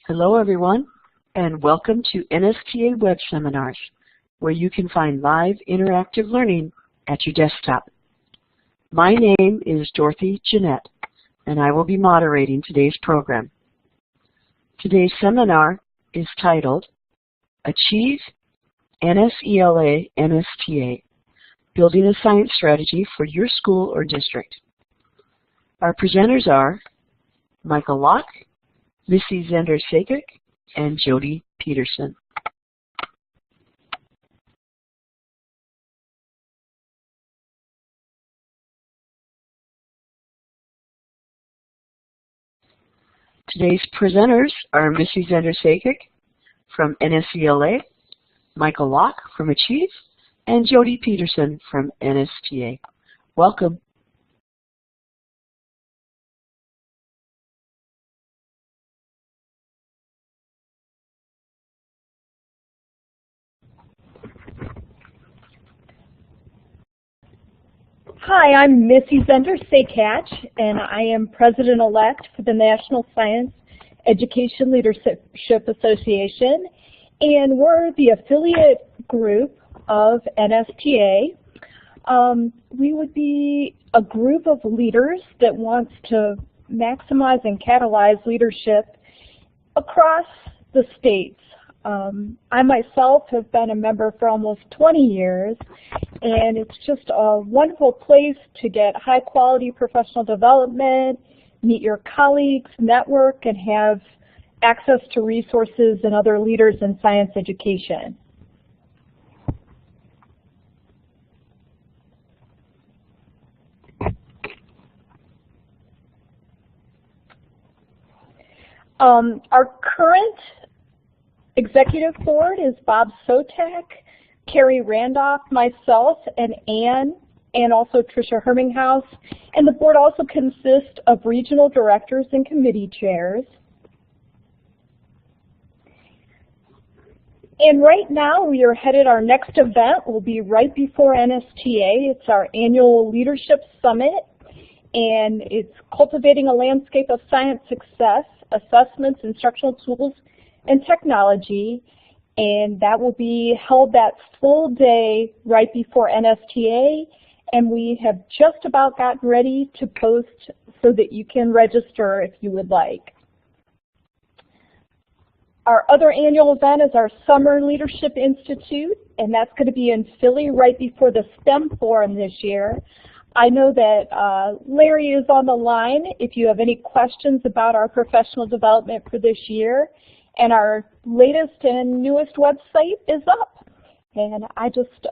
Hello everyone, and welcome to NSTA Web Seminars, where you can find live interactive learning at your desktop. My name is Dorothy Jeanette, and I will be moderating today's program. Today's seminar is titled Achieve NSELA NSTA, Building a Science Strategy for Your School or District. Our presenters are Michael Lach, Missy Zender-Sakic, and Jody Peterson. Today's presenters are Missy Zender-Sakic from NSELA, Michael Lach from Achieve, and Jody Peterson from NSTA. Welcome. Hi, I'm Missy Zender-Sakic, and I am President-elect for the National Science Education Leadership Association, and we're the affiliate group of NSTA. We would be a group of leaders that wants to maximize and catalyze leadership across the states. I myself have been a member for almost 20 years, and it's just a wonderful place to get high-quality professional development, meet your colleagues, network, and have access to resources and other leaders in science education. Our current Executive Board is Bob Sotek, Carrie Randolph, myself, and Anne, and also Tricia Herminghaus. And the board also consists of regional directors and committee chairs. And right now we are headed, our next event will be right before NSTA. It's our annual Leadership Summit, and it's Cultivating a Landscape of Science Success, Assessments, Instructional Tools, and Technology, and that will be held that full day right before NSTA, and we have just about gotten ready to post so that you can register if you would like. Our other annual event is our Summer Leadership Institute, and that's going to be in Philly right before the STEM Forum this year. I know that Larry is on the line if you have any questions about our professional development for this year. And our latest and newest website is up. And I just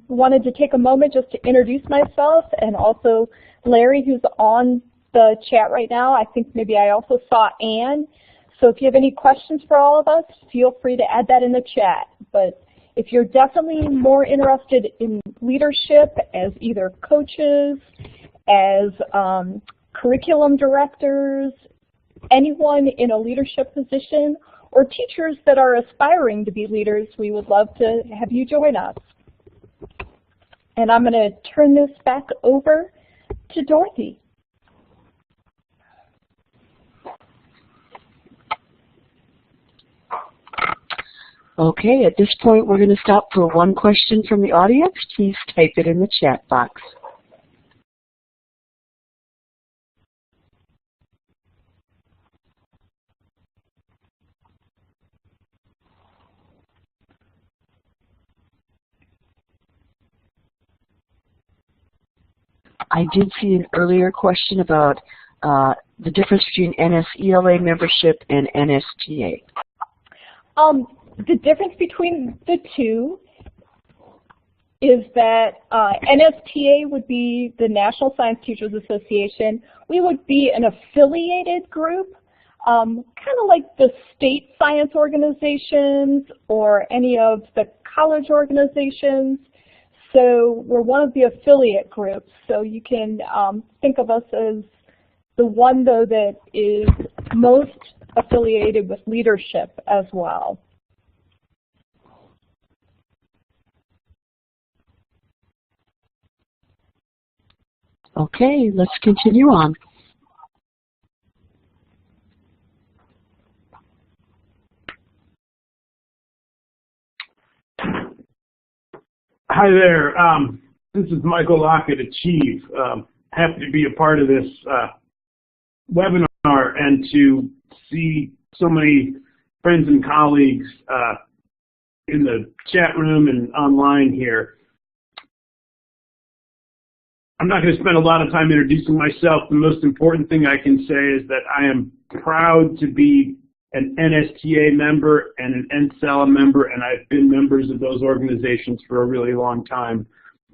wanted to take a moment just to introduce myself, and also Larry, who's on the chat right now. I think maybe I also saw Anne. So if you have any questions for all of us, feel free to add that in the chat. But if you're definitely more interested in leadership as either coaches, as curriculum directors, anyone in a leadership position, or teachers that are aspiring to be leaders, we would love to have you join us. And I'm going to turn this back over to Dorothy. Okay, at this point we're going to stop for one question from the audience. Please type it in the chat box. I did see an earlier question about the difference between NSELA membership and NSTA. The difference between the two is that NSTA would be the National Science Teachers Association. We would be an affiliated group, kind of like the state science organizations or any of the college organizations. So we're one of the affiliate groups. So you can think of us as the one, though, that is most affiliated with leadership as well. Okay, let's continue on. Hi there. This is Michael Lach at Achieve. Happy to be a part of this webinar and to see so many friends and colleagues in the chat room and online here. I'm not going to spend a lot of time introducing myself. The most important thing I can say is that I am proud to be an NSTA member and an NSELA member, and I've been members of those organizations for a really long time.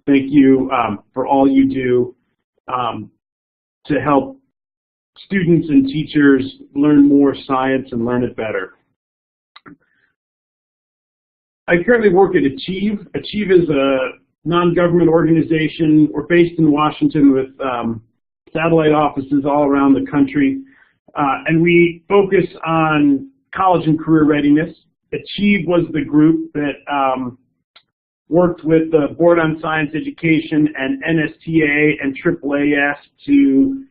Thank you for all you do to help students and teachers learn more science and learn it better. I currently work at Achieve. Achieve is a non-government organization. We're based in Washington with satellite offices all around the country. And we focus on college and career readiness. Achieve was the group that worked with the Board on Science Education and NSTA and AAAS to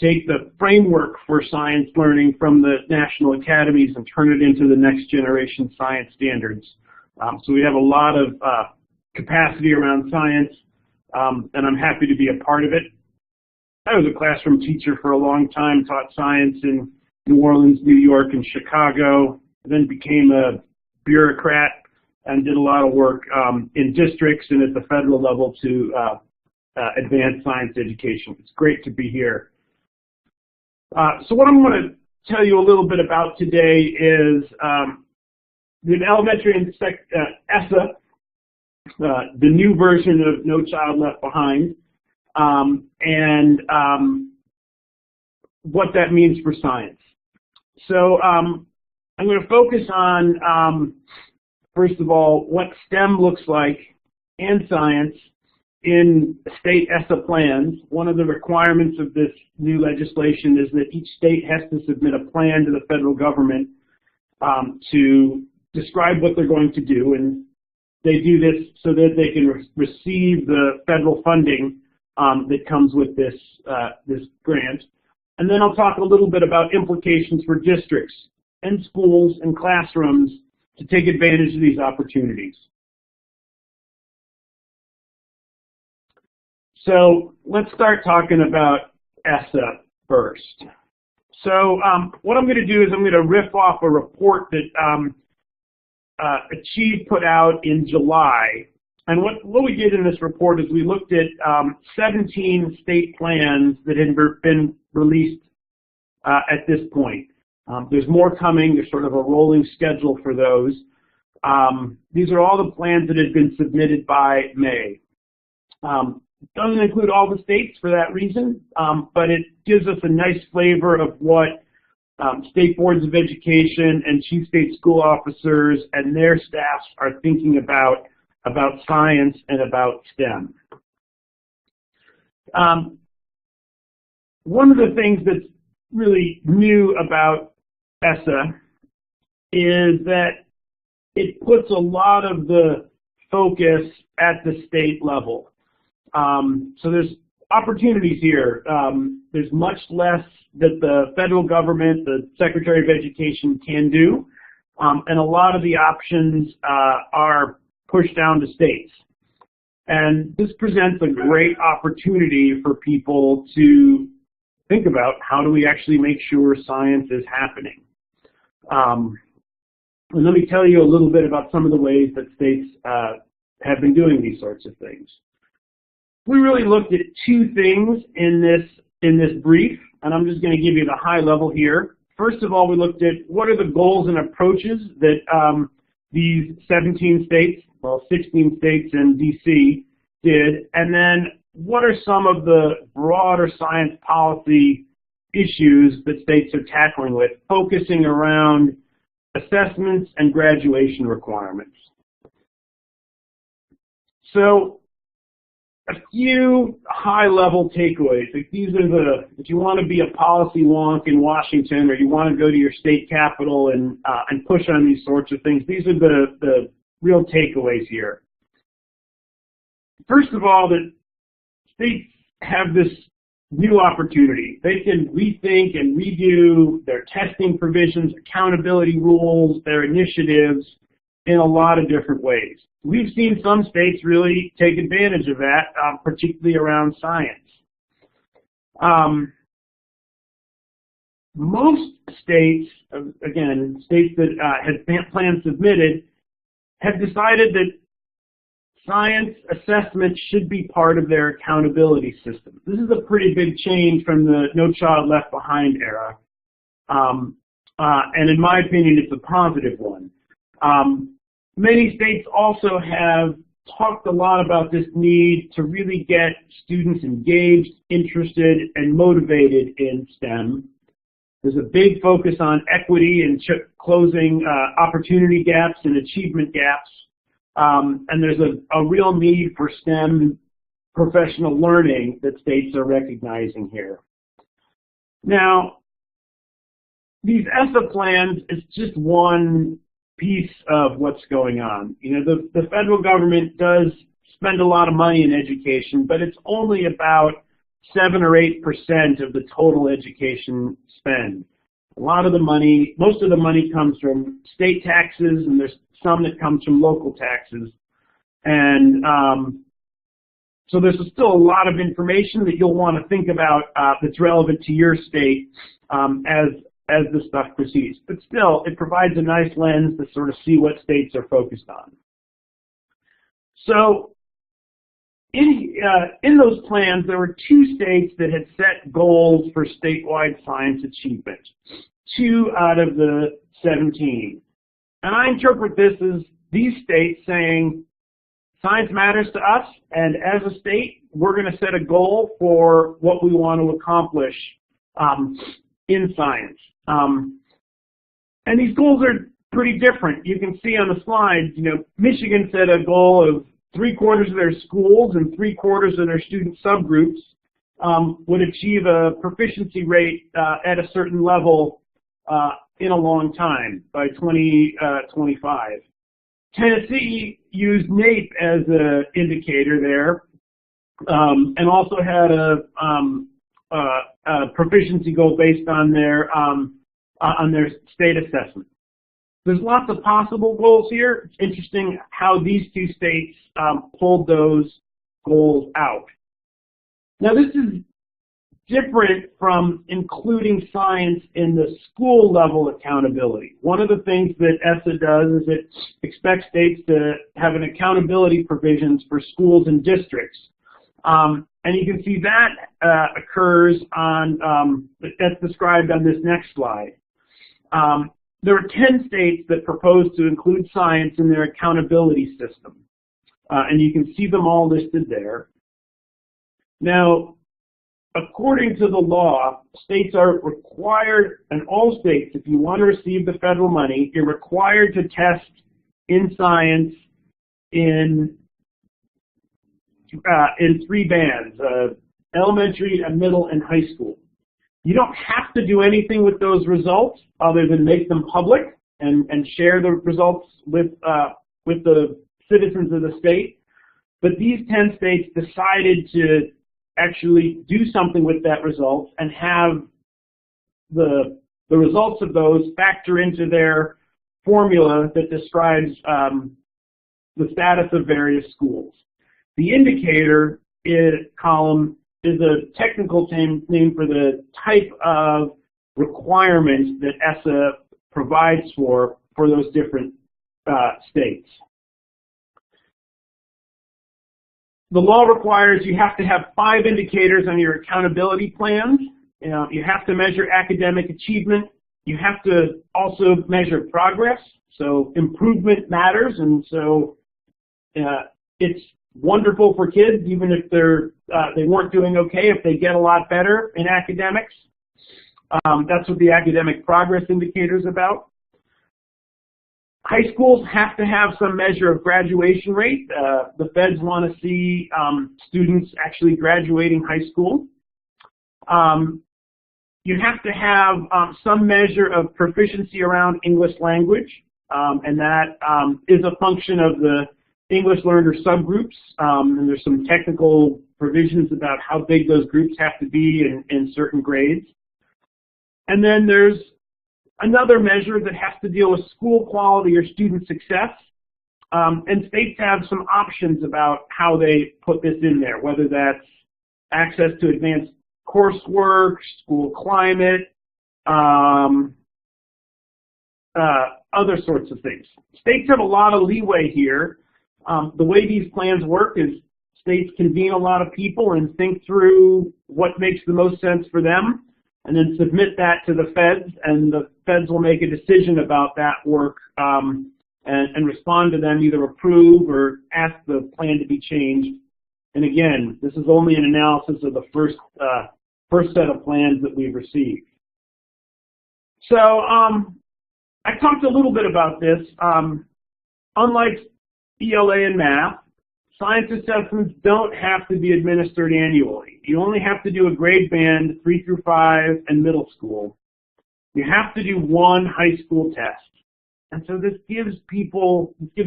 take the framework for science learning from the national academies and turn it into the next generation science standards. So we have a lot of capacity around science, and I'm happy to be a part of it. I was a classroom teacher for a long time, taught science in New Orleans, New York, and Chicago, then became a bureaucrat and did a lot of work in districts and at the federal level to advance science education. It's great to be here. So what I'm going to tell you a little bit about today is the elementary and ESSA, the new version of No Child Left Behind, and what that means for science. So I'm going to focus on, first of all, what STEM looks like and science in state ESSA plans. One of the requirements of this new legislation is that each state has to submit a plan to the federal government to describe what they're going to do, and they do this so that they can receive the federal funding that comes with this, this grant. And then I'll talk a little bit about implications for districts and schools and classrooms to take advantage of these opportunities. So let's start talking about ESSA first. So what I'm going to do is I'm going to riff off a report that Achieve put out in July. And what we did in this report is we looked at 17 state plans that had been released at this point. There's more coming. There's sort of a rolling schedule for those. These are all the plans that had been submitted by May. It doesn't include all the states for that reason, but it gives us a nice flavor of what state boards of education and chief state school officers and their staffs are thinking about science and about STEM. One of the things that's really new about ESSA is that it puts a lot of the focus at the state level. So there's opportunities here. There's much less that the federal government, the Secretary of Education can do, and a lot of the options are pushed down to states. And this presents a great opportunity for people to think about how do we actually make sure science is happening. And let me tell you a little bit about some of the ways that states have been doing these sorts of things. We really looked at two things in this brief, and I'm just going to give you the high level here. First of all, we looked at what are the goals and approaches that these 17 states, well, 16 states and DC did, and then what are some of the broader science policy issues that states are tackling with, focusing around assessments and graduation requirements. So a few high-level takeaways. Like these are if you want to be a policy wonk in Washington or you want to go to your state capital and push on these sorts of things, these are the real takeaways here. First of all, that states have this new opportunity. They can rethink and redo their testing provisions, accountability rules, their initiatives in a lot of different ways. we've seen some states really take advantage of that, particularly around science. Most states, again, states that had plans submitted, have decided that science assessment should be part of their accountability system. This is a pretty big change from the No Child Left Behind era, and in my opinion, it's a positive one. Many states also have talked a lot about this need to really get students engaged, interested, and motivated in STEM. There's a big focus on equity and closing opportunity gaps and achievement gaps. And there's a real need for STEM professional learning that states are recognizing here. Now, these ESSA plans is just one piece of what's going on. You know, the federal government does spend a lot of money in education, but it's only about 7 or 8% of the total education spend. A lot of the money, most of the money comes from state taxes, and there's some that comes from local taxes. And so there's still a lot of information that you'll want to think about that's relevant to your state as this stuff proceeds. But still, it provides a nice lens to sort of see what states are focused on. So in those plans, there were 2 states that had set goals for statewide science achievement, 2 out of the 17. And I interpret this as these states saying, science matters to us, and as a state, we're going to set a goal for what we want to accomplish in science. And these goals are pretty different. You can see on the slide, you know, Michigan set a goal of 3/4 of their schools and 3/4 of their student subgroups would achieve a proficiency rate at a certain level in a long time, by 2025. Tennessee used NAEP as an indicator there, and also had a proficiency goal based on their state assessment. There's lots of possible goals here. It's interesting how these 2 states pulled those goals out. Now, this is different from including science in the school level accountability. One of the things that ESSA does is it expects states to have an accountability provisions for schools and districts. And you can see that occurs on, that's described on this next slide. There are 10 states that propose to include science in their accountability system. And you can see them all listed there. Now, according to the law, states are required, and all states, if you want to receive the federal money, you're required to test in science in 3 bands, elementary, middle, and high school. You don't have to do anything with those results other than make them public and share the results with the citizens of the state. But these 10 states decided to actually do something with that result and have the results of those factor into their formula that describes the status of various schools. The indicator column is a technical name for the type of requirements that ESSA provides for those different states. The law requires you have to have 5 indicators on your accountability plans. You have to measure academic achievement. You have to also measure progress. So improvement matters, and so it's wonderful for kids, even if they weren't doing okay, if they get a lot better in academics. That's what the academic progress indicator is about. High schools have to have some measure of graduation rate. The feds want to see students actually graduating high school. You have to have some measure of proficiency around English language, and that is a function of the English learner subgroups, and there's some technical provisions about how big those groups have to be in certain grades. And then there's another measure that has to deal with school quality or student success, And states have some options about how they put this in there, whether that's access to advanced coursework, school climate, other sorts of things. States have a lot of leeway here. The way these plans work is states convene a lot of people and think through what makes the most sense for them, and then submit that to the feds, and the feds will make a decision about that work and respond to them, either approve or ask the plan to be changed. And again, this is only an analysis of the first set of plans that we've received. So I talked a little bit about this. Unlike ELA and math, science assessments don't have to be administered annually. You only have to do a grade band 3 through 5 and middle school. You have to do one high school test. And so this gives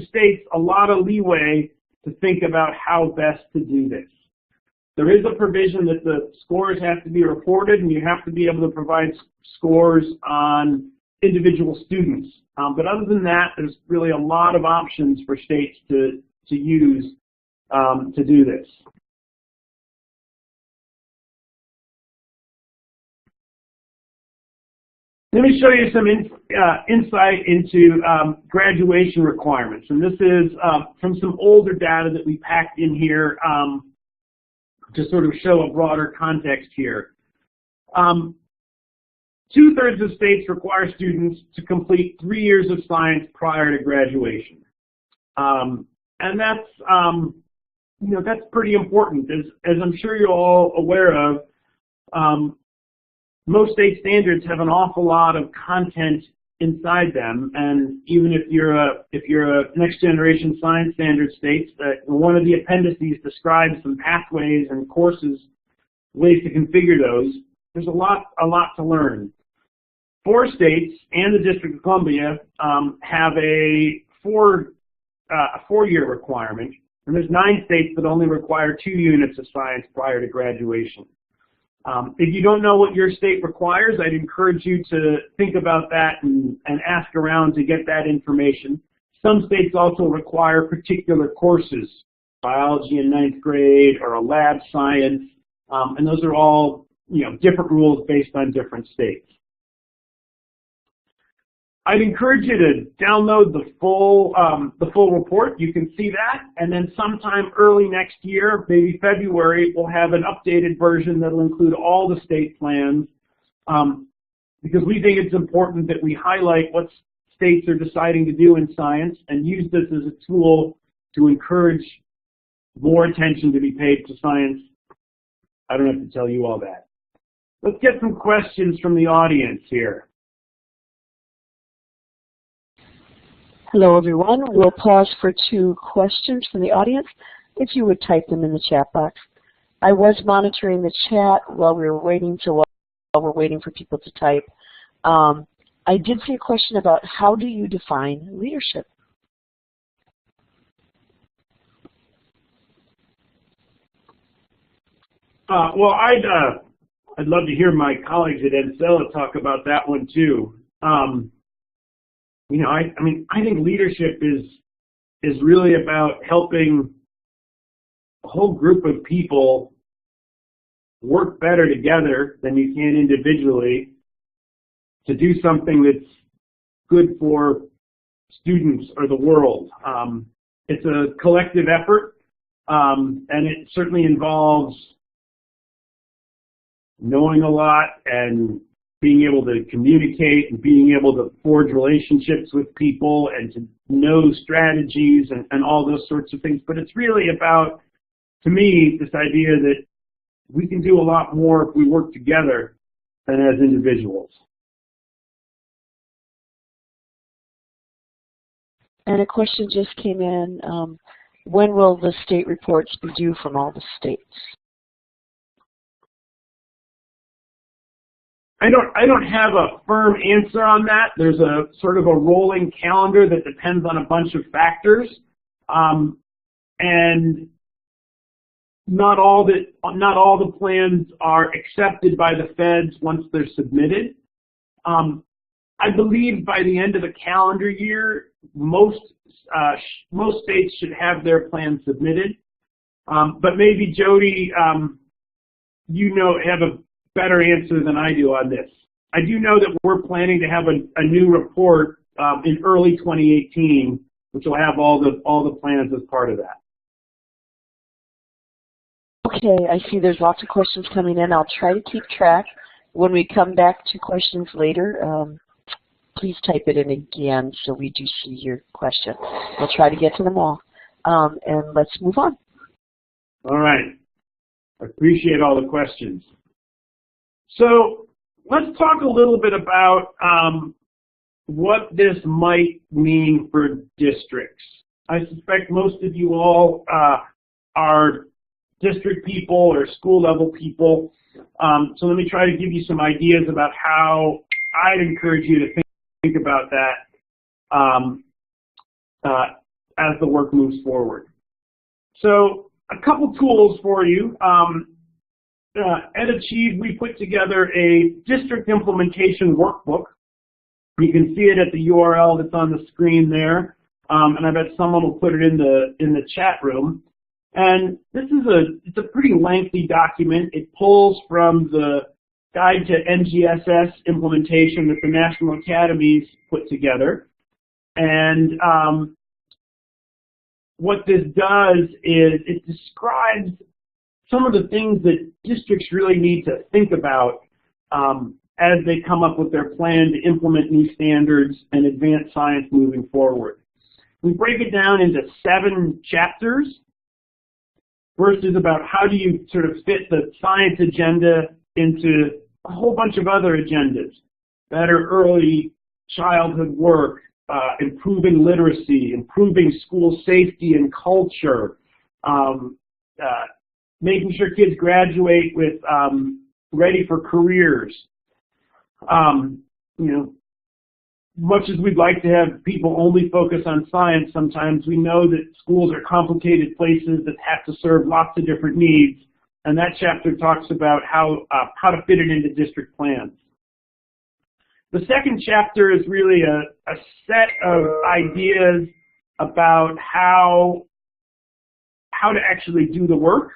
states a lot of leeway to think about how best to do this. There is a provision that the scores have to be reported, and you have to be able to provide scores on individual students. But other than that, there's really a lot of options for states to use to do this. Let me show you some insight into graduation requirements. And this is from some older data that we packed in here to sort of show a broader context here. 2/3 of states require students to complete 3 years of science prior to graduation. And that's, that's pretty important. As I'm sure you're all aware of, most state standards have an awful lot of content inside them, and even if you're a next generation science standard states, that one of the appendices describes some pathways and courses, ways to configure those. There's a lot to learn. 4 states and the District of Columbia have a 4-year requirement, and there's 9 states that only require 2 units of science prior to graduation. If you don't know what your state requires, I'd encourage you to think about that and ask around to get that information. Some states also require particular courses, biology in 9th grade or a lab science, and those are all different rules based on different states. I'd encourage you to download the full report. You can see that, and then sometime early next year, maybe February, we'll have an updated version that'll include all the state plans, because we think it's important that we highlight what states are deciding to do in science and use this as a tool to encourage more attention to be paid to science. I don't have to tell you all that. Let's get some questions from the audience here. Hello, everyone. We'll pause for 2 questions from the audience. If you would type them in the chat box. I was monitoring the chat while we were waiting for people to type. I did see a question about how do you define leadership? Well, I'd love to hear my colleagues at NSELA talk about that one too. I think leadership is really about helping a whole group of people work better together than you can individually to do something that's good for students or the world. It's a collective effort, and it certainly involves knowing a lot and being able to communicate and being able to forge relationships with people and to know strategies and all those sorts of things. But it's really about, to me, this idea that we can do a lot more if we work together than as individuals. And a question just came in. When will the state reports be due from all the states? I don't have a firm answer on that. There's a sort of a rolling calendar that depends on a bunch of factors, and not all the plans are accepted by the feds once they're submitted. I believe by the end of the calendar year, most most states should have their plans submitted. But maybe Jody, you have a better answer than I do on this. I do know that we're planning to have a new report in early 2018, which will have all the plans as part of that. Okay, I see there's lots of questions coming in. I'll try to keep track. When we come back to questions later, please type it in again so we do see your question. We'll try to get to them all. And let's move on. All right. I appreciate all the questions. So let's talk a little bit about what this might mean for districts. I suspect most of you all are district people or school level people. So let me try to give you some ideas about how I'd encourage you to think about that as the work moves forward. So a couple tools for you. At Achieve, we put together a district implementation workbook. You can see it at the URL that's on the screen there, and I bet someone will put it in the chat room. And this is it's a pretty lengthy document. It pulls from the Guide to NGSS implementation that the National Academies put together. And what this does is it describes some of the things that districts really need to think about as they come up with their plan to implement new standards and advance science moving forward. We break it down into 7 chapters. First is about how do you sort of fit the science agenda into a whole bunch of other agendas. Better early childhood work, improving literacy, improving school safety and culture, making sure kids graduate with ready for careers. Much as we'd like to have people only focus on science, sometimes we know that schools are complicated places that have to serve lots of different needs, and that chapter talks about how to fit it into district plans. The second chapter is really a set of ideas about how to actually do the work,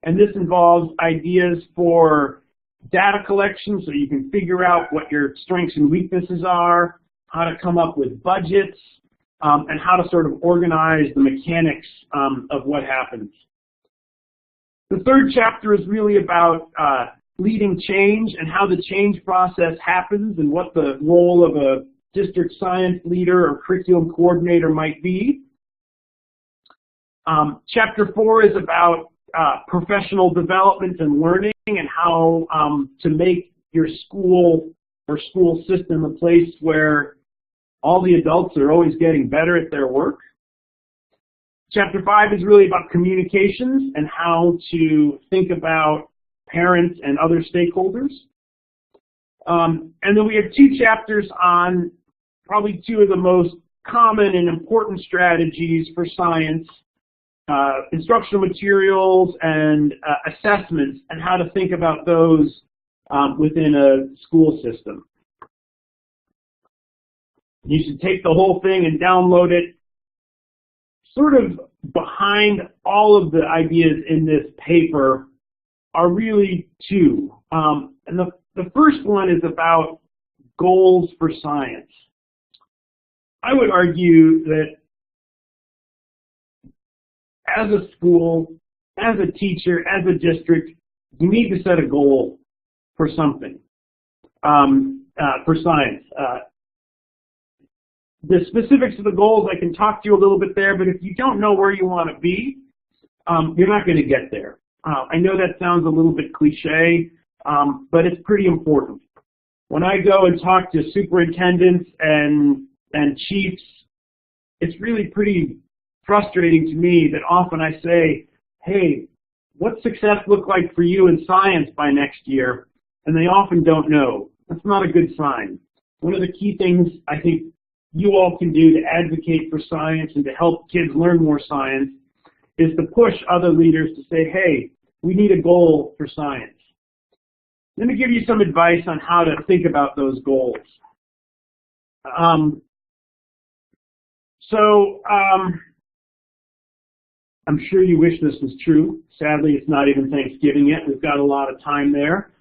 and this involves ideas for data collection so you can figure out what your strengths and weaknesses are, how to come up with budgets, and how to sort of organize the mechanics of what happens. The third chapter is really about leading change and how the change process happens and what the role of a district science leader or curriculum coordinator might be. Chapter 4 is about professional development and learning and how to make your school or school system a place where all the adults are always getting better at their work. Chapter 5 is really about communications and how to think about parents and other stakeholders. And then we have 2 chapters on probably 2 of the most common and important strategies for science, instructional materials and assessments, and how to think about those within a school system. You should take the whole thing and download it. Sort of behind all of the ideas in this paper are really 2. And the first one is about goals for science. I would argue that as a school, as a teacher, as a district, you need to set a goal for something, for science. The specifics of the goals, I can talk to you a little bit there, but if you don't know where you want to be, you're not going to get there. I know that sounds a little bit cliche, but it's pretty important. When I go and talk to superintendents and chiefs, it's really pretty frustrating to me that often I say, hey, what's success look like for you in science by next year? And they often don't know. That's not a good sign. One of the key things I think you all can do to advocate for science and to help kids learn more science is to push other leaders to say, hey, we need a goal for science. Let me give you some advice on how to think about those goals. So I'm sure you wish this was true. Sadly, it's not even Thanksgiving yet. We've got a lot of time there.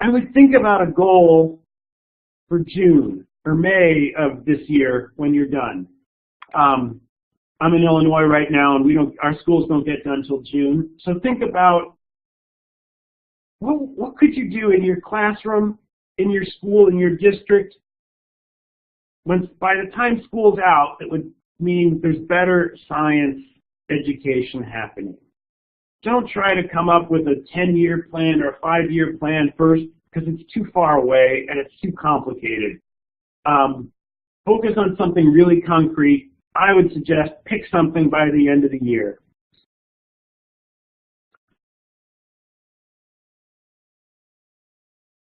I would think about a goal for June or May of this year when you're done. I'm in Illinois right now, and our schools don't get done until June. So think about what could you do in your classroom, in your school, in your district, when by the time school's out, it would mean there's better science education happening. Don't try to come up with a 10-year plan or a 5-year plan first, because it's too far away and it's too complicated. Focus on something really concrete. I would suggest pick something by the end of the year.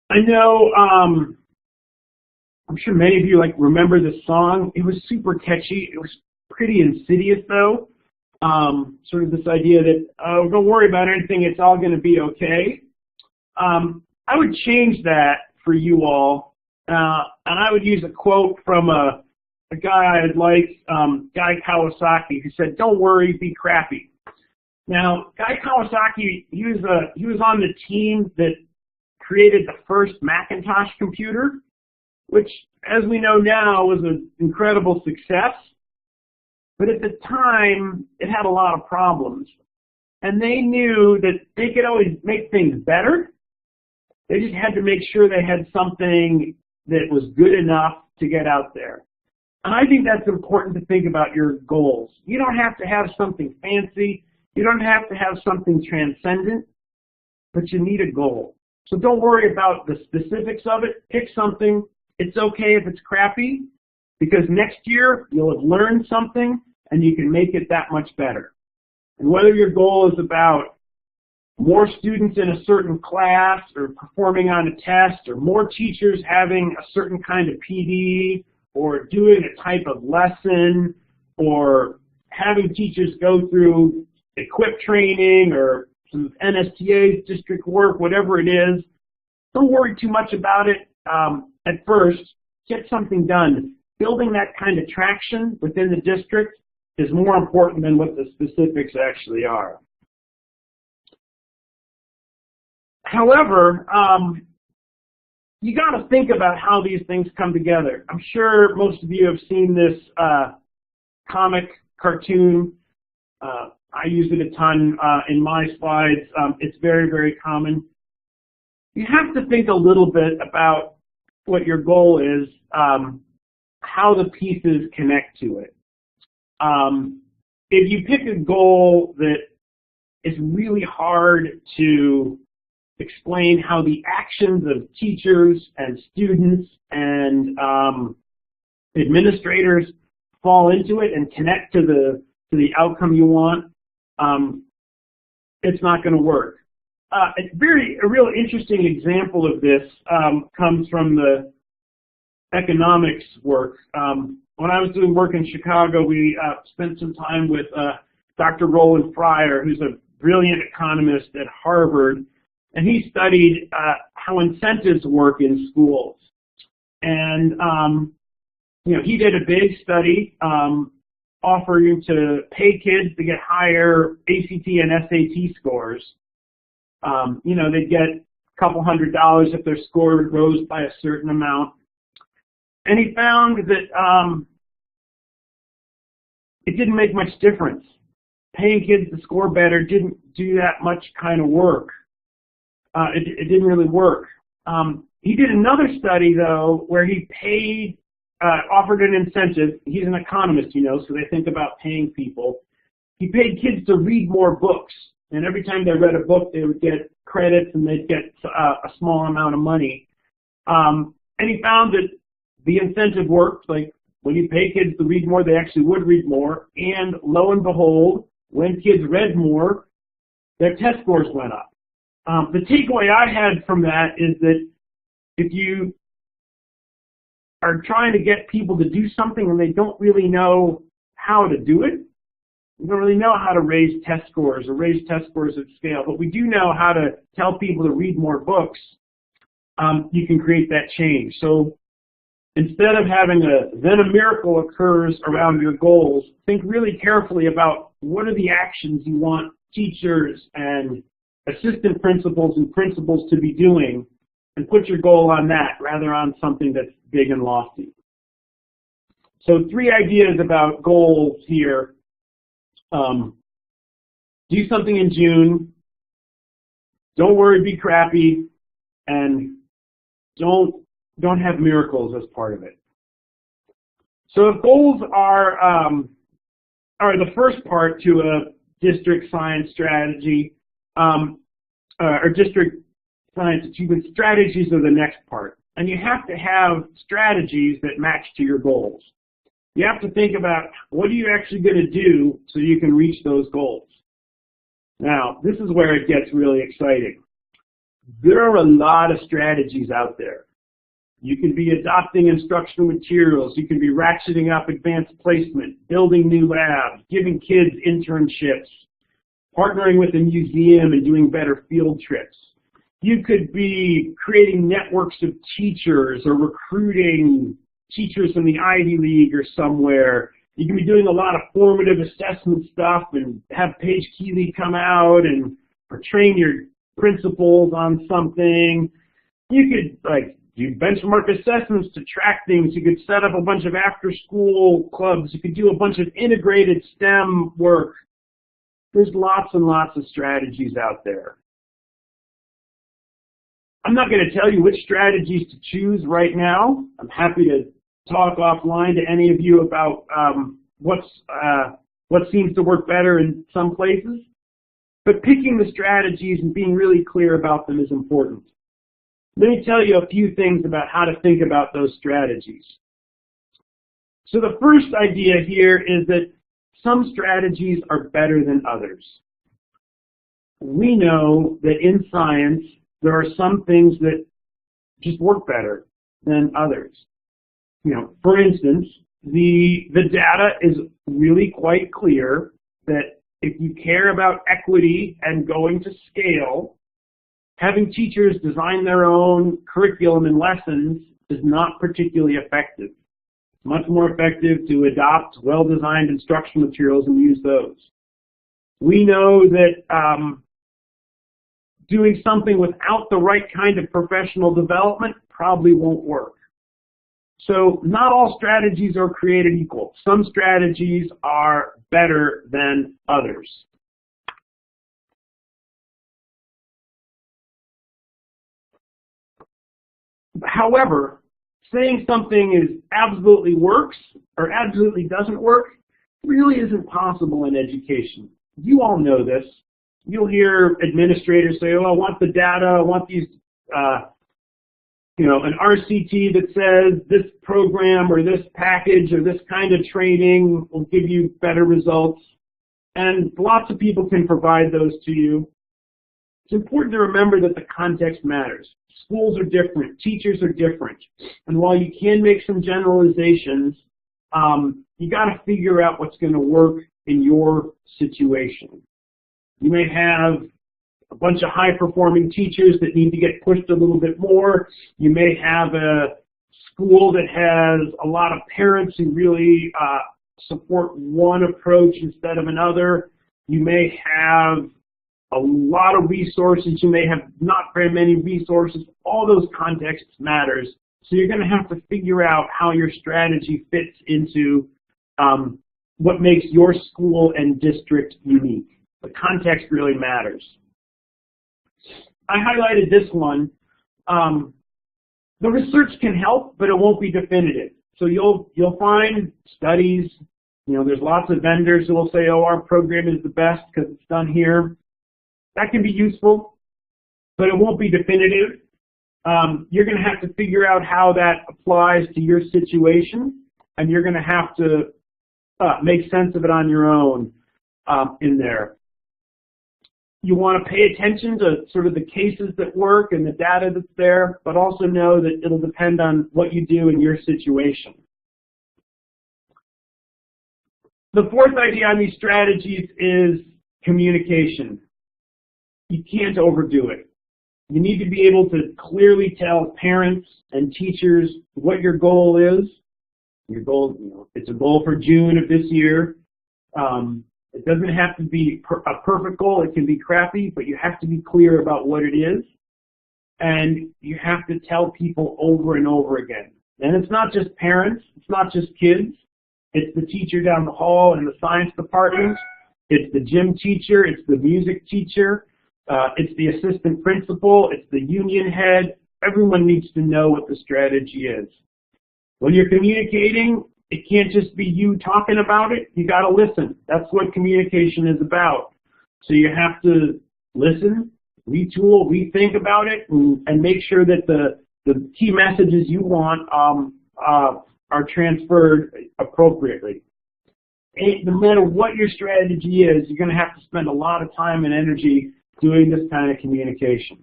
I know, I'm sure many of you remember this song. It was super catchy. It was pretty insidious though. Sort of this idea that, oh, don't worry about anything, it's all going to be okay. I would change that for you all, and I would use a quote from a guy I like, Guy Kawasaki, who said, "Don't worry, be crappy." Now, Guy Kawasaki, he was on the team that created the first Macintosh computer, which, as we know now, was an incredible success. But at the time, it had a lot of problems. And they knew that they could always make things better. They just had to make sure they had something that was good enough to get out there. And I think that's important to think about your goals. You don't have to have something fancy. You don't have to have something transcendent, but you need a goal. So don't worry about the specifics of it. Pick something. It's okay if it's crappy, because next year you'll have learned something and you can make it that much better. And whether your goal is about more students in a certain class or performing on a test, or more teachers having a certain kind of PD, or doing a type of lesson, or having teachers go through equip training or some NSTA district work, whatever it is, don't worry too much about it at first. Get something done. Building that kind of traction within the district is more important than what the specifics actually are. However, you got to think about how these things come together. I'm sure most of you have seen this comic cartoon. I use it a ton in my slides. It's very, very common. You have to think a little bit about what your goal is, how the pieces connect to it. If you pick a goal that is really hard to explain how the actions of teachers and students and administrators fall into it and connect to the outcome you want, it's not going to work. A real interesting example of this comes from the economics work. When I was doing work in Chicago, we spent some time with Dr. Roland Fryer, who's a brilliant economist at Harvard, and he studied how incentives work in schools. And he did a big study offering to pay kids to get higher ACT and SAT scores. They'd get a couple $100 if their score rose by a certain amount. And he found that it didn't make much difference. Paying kids to score better didn't do that much kind of work. It didn't really work. He did another study, though, where he offered an incentive. He's an economist, so they think about paying people. He paid kids to read more books. And every time they read a book, they would get credits and they'd get a small amount of money. And he found that the incentive worked. Like, when you pay kids to read more, they actually would read more. And lo and behold, when kids read more, their test scores went up. The takeaway I had from that is that if you are trying to get people to do something and they don't really know how to do it, we don't really know how to raise test scores or raise test scores at scale, but we do know how to tell people to read more books. You can create that change. So Instead of having then a miracle occurs around your goals, think really carefully about what are the actions you want teachers and assistant principals and principals to be doing, and put your goal on that rather on something that's big and lofty. So 3 ideas about goals here. Do something in June, don't worry, be crappy, and don't have miracles as part of it. So if goals are the first part to a district science strategy, or district science achievement strategies are the next part. And you have to have strategies that match to your goals. You have to think about what are you actually going to do so you can reach those goals. Now, this is where it gets really exciting. There are a lot of strategies out there. You can be adopting instructional materials. You can be ratcheting up advanced placement, building new labs, giving kids internships, partnering with a museum and doing better field trips. You could be creating networks of teachers or recruiting teachers from the Ivy League or somewhere. You can be doing a lot of formative assessment stuff and have Paige Keeley come out or train your principals on something. You could do benchmark assessments to track things. You could set up a bunch of after-school clubs. You could do a bunch of integrated STEM work. There's lots and lots of strategies out there. I'm not going to tell you which strategies to choose right now. I'm happy to talk offline to any of you about what seems to work better in some places. But picking the strategies and being really clear about them is important. Let me tell you a few things about how to think about those strategies. So the first idea here is that some strategies are better than others. We know that in science, there are some things that just work better than others. For instance, the data is really quite clear that if you care about equity and going to scale, having teachers design their own curriculum and lessons is not particularly effective. It's much more effective to adopt well-designed instructional materials and use those. We know that doing something without the right kind of professional development probably won't work. So not all strategies are created equal. Some strategies are better than others. However, saying something is absolutely works or absolutely doesn't work really isn't possible in education. You all know this. You'll hear administrators say, oh, I want the data, I want these, an RCT that says this program or this package or this kind of training will give you better results. And lots of people can provide those to you. It's important to remember that the context matters. Schools are different. Teachers are different. And while you can make some generalizations, you got to figure out what's going to work in your situation. You may have a bunch of high-performing teachers that need to get pushed a little bit more. You may have a school that has a lot of parents who really support one approach instead of another. You may have a lot of resources. You may have not very many resources. All those contexts matters. So you're going to have to figure out how your strategy fits into what makes your school and district unique. The context really matters. I highlighted this one. The research can help, but it won't be definitive. So you'll find studies. There's lots of vendors who will say, oh, our program is the best because it's done here. That can be useful, but it won't be definitive. You're going to have to figure out how that applies to your situation, and you're going to have to make sense of it on your own in there. You want to pay attention to sort of the cases that work and the data that's there, but also know that it'll depend on what you do in your situation. The fourth idea on these strategies is communication. You can't overdo it. You need to be able to clearly tell parents and teachers what your goal is. Your goal, it's a goal for June of this year. It doesn't have to be a perfect goal. It can be crappy, but you have to be clear about what it is. And you have to tell people over and over again. And it's not just parents. It's not just kids. It's the teacher down the hall in the science department. It's the gym teacher. It's the music teacher. It's the assistant principal. It's the union head. Everyone needs to know what the strategy is. When you're communicating, it can't just be you talking about it. You got to listen. That's what communication is about. So you have to listen, retool, rethink about it, and make sure that the key messages you want are transferred appropriately. No matter what your strategy is, you're going to have to spend a lot of time and energy doing this kind of communication.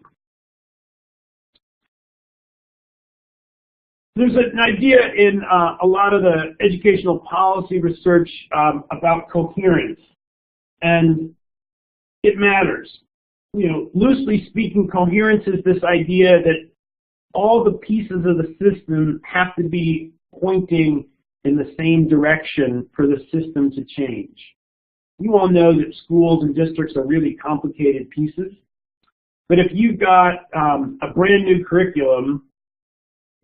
There's an idea in a lot of the educational policy research about coherence, and it matters. Loosely speaking, coherence is this idea that all the pieces of the system have to be pointing in the same direction for the system to change. You all know that schools and districts are really complicated pieces, but if you've got a brand new curriculum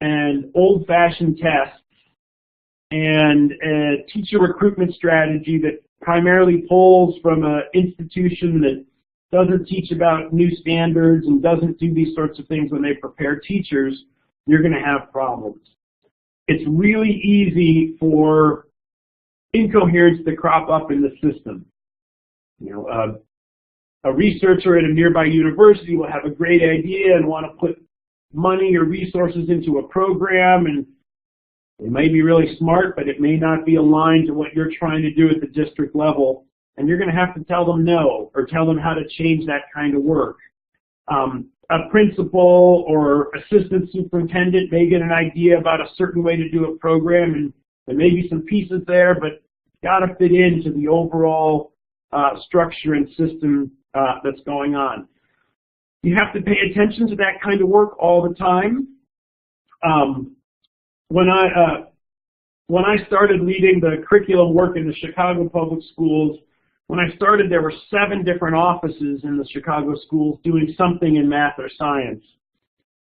and old-fashioned tests and a teacher recruitment strategy that primarily pulls from an institution that doesn't teach about new standards and doesn't do these sorts of things when they prepare teachers, you're going to have problems. It's really easy for incoherence to crop up in the system. A researcher at a nearby university will have a great idea and want to put money or resources into a program, and they may be really smart, but it may not be aligned to what you're trying to do at the district level, and you're going to have to tell them no, or tell them how to change that kind of work. A principal or assistant superintendent may get an idea about a certain way to do a program, and there may be some pieces there, but it's got to fit into the overall structure and system that's going on. You have to pay attention to that kind of work all the time. When I started leading the curriculum work in the Chicago public schools, when I started, there were 7 different offices in the Chicago schools doing something in math or science.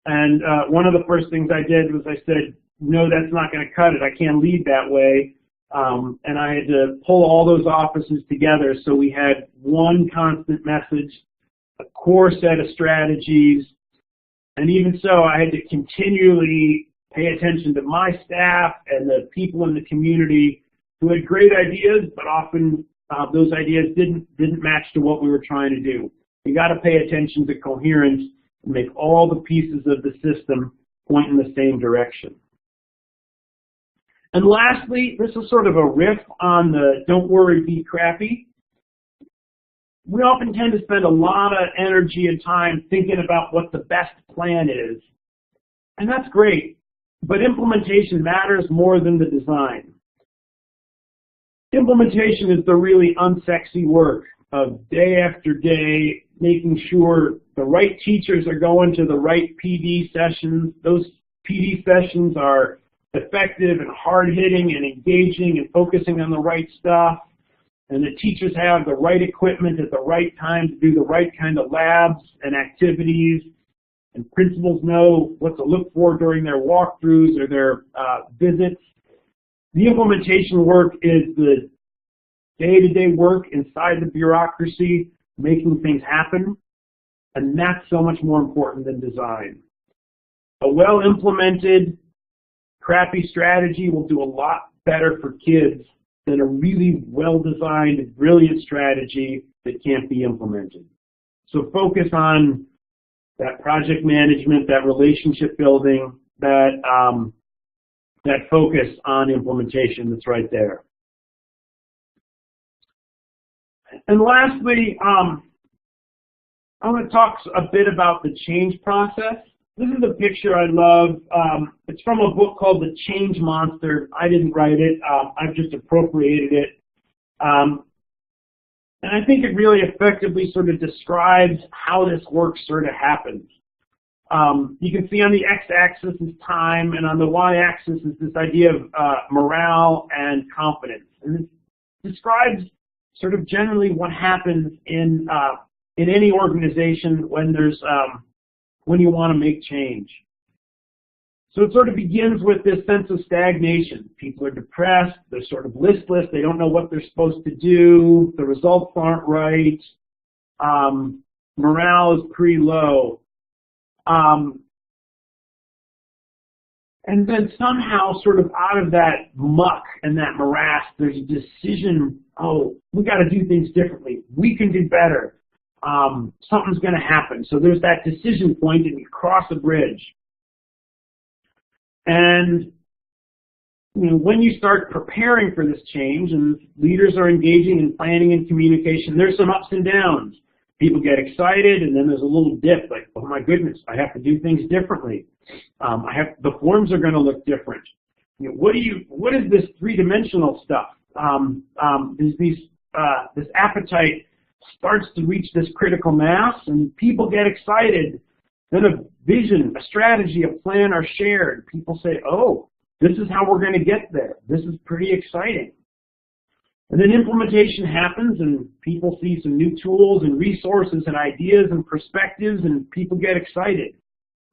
And one of the first things I did was I said, no, that's not going to cut it. I can't lead that way. And I had to pull all those offices together so we had one constant message, a core set of strategies, and even so, I had to continually pay attention to my staff and the people in the community who had great ideas, but often those ideas didn't match to what we were trying to do. You got to pay attention to coherence and make all the pieces of the system point in the same direction. And lastly, this is sort of a riff on the don't worry, be crappy. We often tend to spend a lot of energy and time thinking about what the best plan is. And that's great, but implementation matters more than the design. Implementation is the really unsexy work of day after day, making sure the right teachers are going to the right PD sessions. Those PD sessions are effective and hard-hitting and engaging and focusing on the right stuff. And the teachers have the right equipment at the right time to do the right kind of labs and activities. And principals know what to look for during their walkthroughs or their visits. The implementation work is the day-to-day work inside the bureaucracy, making things happen. And that's so much more important than design. A well-implemented, crappy strategy will do a lot better for kids than a really well-designed, brilliant strategy that can't be implemented. So focus on that project management, that relationship building, that focus on implementation that's right there. And lastly, I'm going to talk a bit about the change process. This is a picture I love. It's from a book called The Change Monster. I didn't write it. I've just appropriated it. And I think it really effectively sort of describes how this work sort of happens. You can see on the x-axis is time, and on the y-axis is this idea of morale and confidence. And it describes sort of generally what happens in any organization when when you want to make change. So it sort of begins with this sense of stagnation. People are depressed, they're sort of listless, they don't know what they're supposed to do, the results aren't right, morale is pretty low. And then somehow, sort of out of that muck and that morass, there's a decision, oh, we got to do things differently. We can do better. Something's going to happen. So there's that decision point, and you cross a bridge. And when you start preparing for this change, and leaders are engaging in planning and communication, there's some ups and downs. People get excited, and then there's a little dip, like, oh my goodness, I have to do things differently. The forms are going to look different. What is this three-dimensional stuff? This appetite starts to reach this critical mass, and people get excited. Then a vision, a strategy, a plan are shared. People say, oh, this is how we're going to get there. This is pretty exciting. And then implementation happens, and people see some new tools and resources and ideas and perspectives, and people get excited.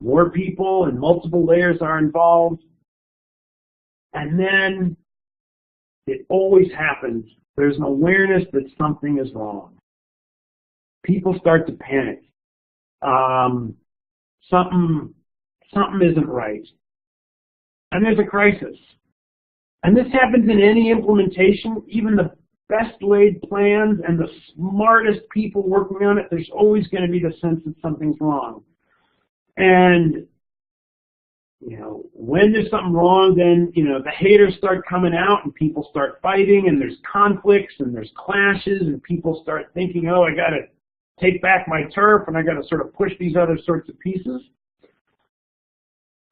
More people and multiple layers are involved. And then it always happens. There's an awareness that something is wrong. People start to panic. Something isn't right. And there's a crisis. And this happens in any implementation, even the best laid plans and the smartest people working on it, there's always going to be the sense that something's wrong. And, when there's something wrong, then, the haters start coming out and people start fighting, and there's conflicts and there's clashes, and people start thinking, oh, I got to take back my turf and I got to sort of push these other sorts of pieces.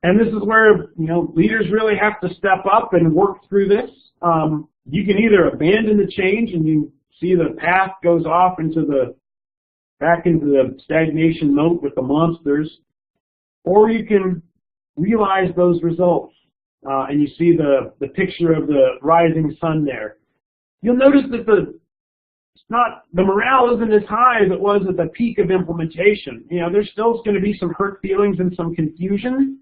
And this is where, leaders really have to step up and work through this. You can either abandon the change and you see the path goes off back into the stagnation moat with the monsters, or you can realize those results. And you see the picture of the rising sun there. You'll notice that the morale isn't as high as it was at the peak of implementation. There's still going to be some hurt feelings and some confusion.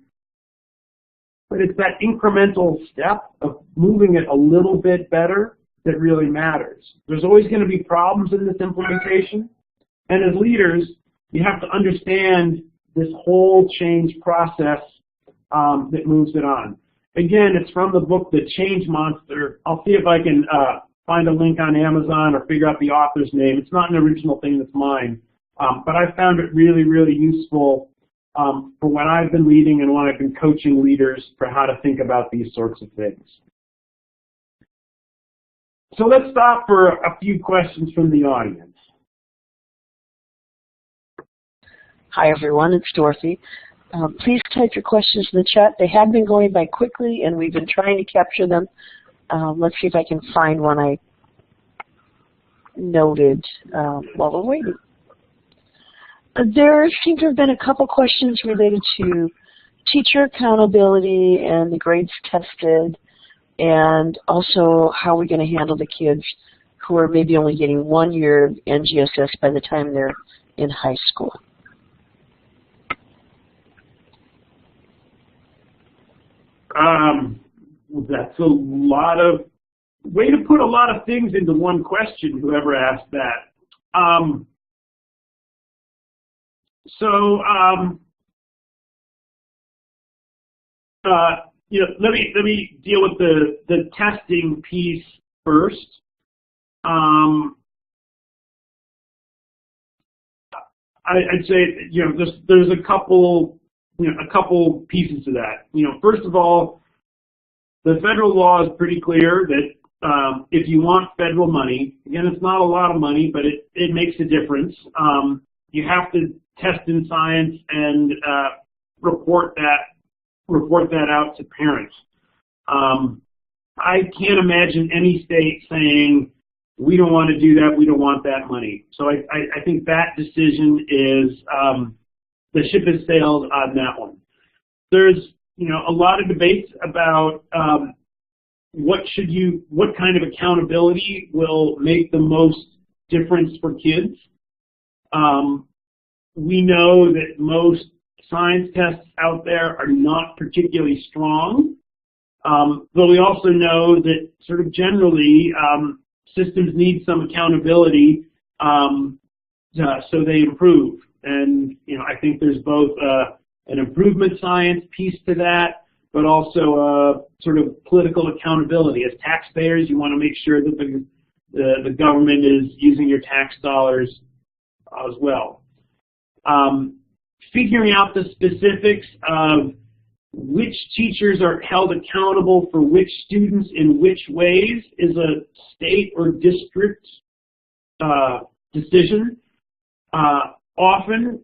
But it's that incremental step of moving it a little bit better that really matters. There's always going to be problems in this implementation. And as leaders, you have to understand this whole change process that moves it on. Again, it's from the book, The Change Monster. I'll see if I can find a link on Amazon or figure out the author's name. It's not an original thing that's mine. But I found it really, really useful for when I've been leading and when I've been coaching leaders for how to think about these sorts of things. So let's stop for a few questions from the audience. Hi everyone, it's Dorothy. Please type your questions in the chat. They have been going by quickly and we've been trying to capture them. Let's see if I can find one I noted while we're waiting. There seem to have been a couple questions related to teacher accountability and the grades tested, and also how we're going to handle the kids who are maybe only getting 1 year of NGSS by the time they're in high school. That's a lot of way to put a lot of things into one question, whoever asked that. Let me deal with the testing piece first. I'd say there's a couple pieces to that. First of all, the federal law is pretty clear that if you want federal money, again, it's not a lot of money, but it makes a difference. You have to test in science and report that out to parents. I can't imagine any state saying, we don't want to do that, we don't want that money. So I think that decision ship has sailed on that one. There's a lot of debates about what kind of accountability will make the most difference for kids. We know that most science tests out there are not particularly strong, but we also know that sort of generally systems need some accountability so they improve. And I think there's both an improvement science piece to that, but also a sort of political accountability. As taxpayers, you want to make sure that the government is using your tax dollars as well. Figuring out the specifics of which teachers are held accountable for which students in which ways is a state or district decision. Often,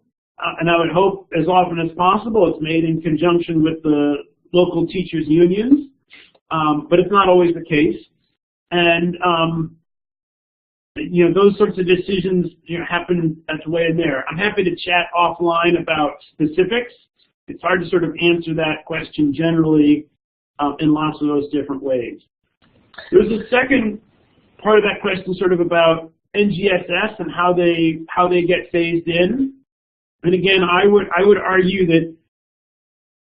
and I would hope as often as possible, it's made in conjunction with the local teachers' unions, but it's not always the case. And those sorts of decisions happen that's way in there. I'm happy to chat offline about specifics. It's hard to sort of answer that question generally in lots of those different ways. There's a second part of that question sort of about NGSS and how they get phased in. And again, I would argue that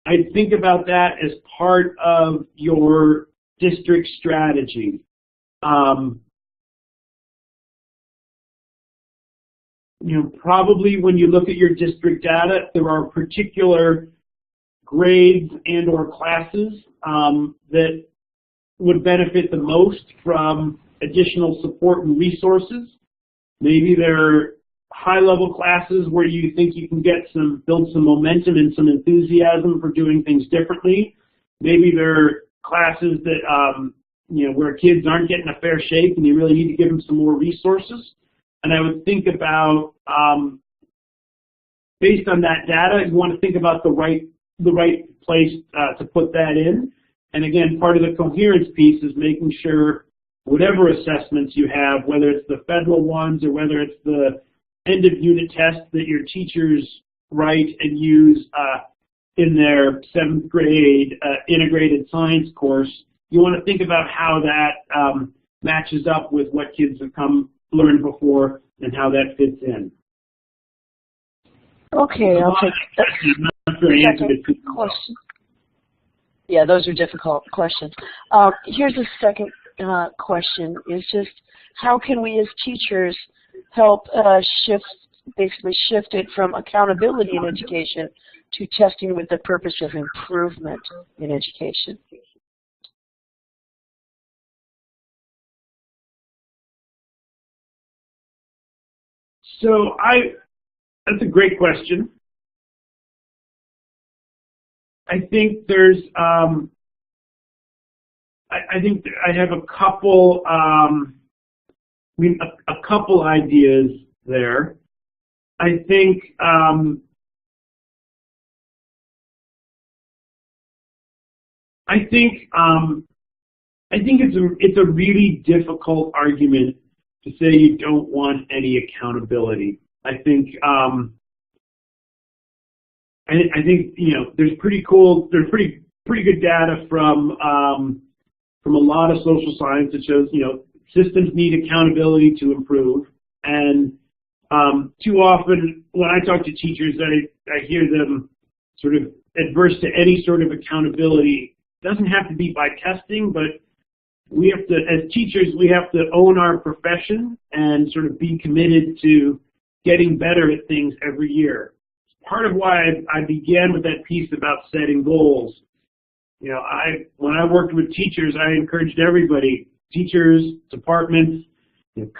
I'd think about that as part of your district strategy. Probably when you look at your district data, there are particular grades and or classes that would benefit the most from additional support and resources. Maybe there are high-level classes where you think you can build some momentum and some enthusiasm for doing things differently. Maybe there are classes that where kids aren't getting a fair shake and you really need to give them some more resources. And I would think about, based on that data, you want to think about the right place to put that in. And again, part of the coherence piece is making sure whatever assessments you have, whether it's the federal ones or whether it's the end of unit test that your teachers write and use in their 7th grade integrated science course, you want to think about how that matches up with what kids have learned before and how that fits in. Okay, I'll take the second question. Yeah, those are difficult questions. Here's a second question, is just how can we as teachers help basically shift it from accountability in education to testing with the purpose of improvement in education? So that's a great question. I think there's, I think I have a couple, a couple ideas there. I think, it's a really difficult argument to say you don't want any accountability. I think there's pretty good data from a lot of social science that shows systems need accountability to improve. And too often when I talk to teachers, I hear them sort of adverse to any sort of accountability. It doesn't have to be by testing, but we have to, as teachers, we have to own our profession and sort of be committed to getting better at things every year. Part of why I began with that piece about setting goals. When I worked with teachers, I encouraged everybody, teachers, departments,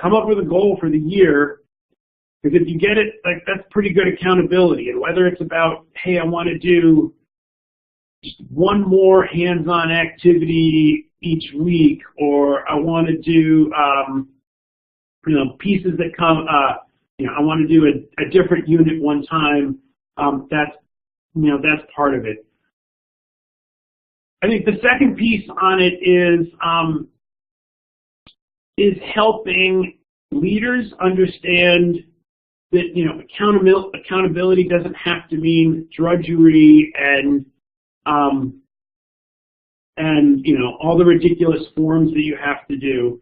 come up with a goal for the year, because if you get it, that's pretty good accountability. And whether it's about, hey, I want to do just one more hands-on activity each week, or I want to do, pieces that come, I want to do a different unit one time. That's part of it. I think the second piece on it is helping leaders understand that, you know, accountability doesn't have to mean drudgery and you know, all the ridiculous forms that you have to do.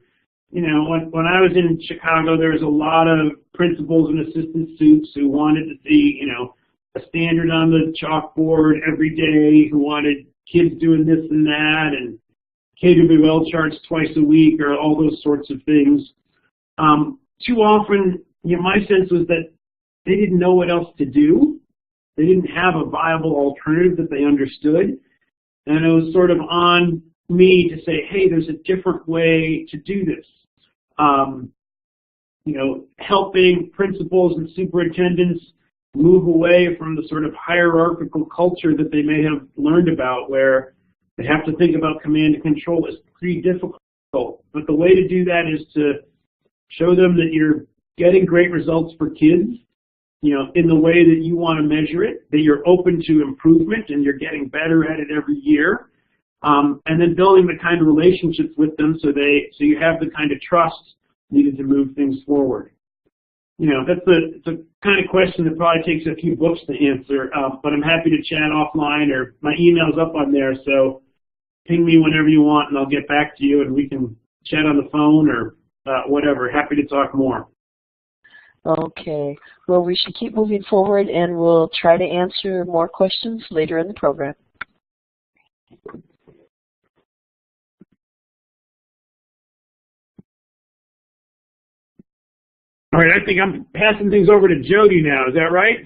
You know, when I was in Chicago, there was a lot of principals and assistant supes who wanted to see, you know, a standard on the chalkboard every day, who wanted kids doing this and that, and KWL charts twice a week, or all those sorts of things. Too often, you know, my sense was that they didn't know what else to do. They didn't have a viable alternative that they understood. And it was sort of on me to say, hey, there's a different way to do this. You know, helping principals and superintendents move away from the sort of hierarchical culture that they may have learned about, where they have to think about command and control is pretty difficult. But the way to do that is to show them that you're getting great results for kids, you know, in the way that you want to measure it, that you're open to improvement and you're getting better at it every year, and then building the kind of relationships with them so you have the kind of trust needed to move things forward. You know, it's a kind of question that probably takes a few books to answer, but I'm happy to chat offline, or my email's up on there, so ping me whenever you want and I'll get back to you and we can chat on the phone or whatever. Happy to talk more. Okay. Well, we should keep moving forward, and we'll try to answer more questions later in the program. All right, I think I'm passing things over to Jody now. Is that right?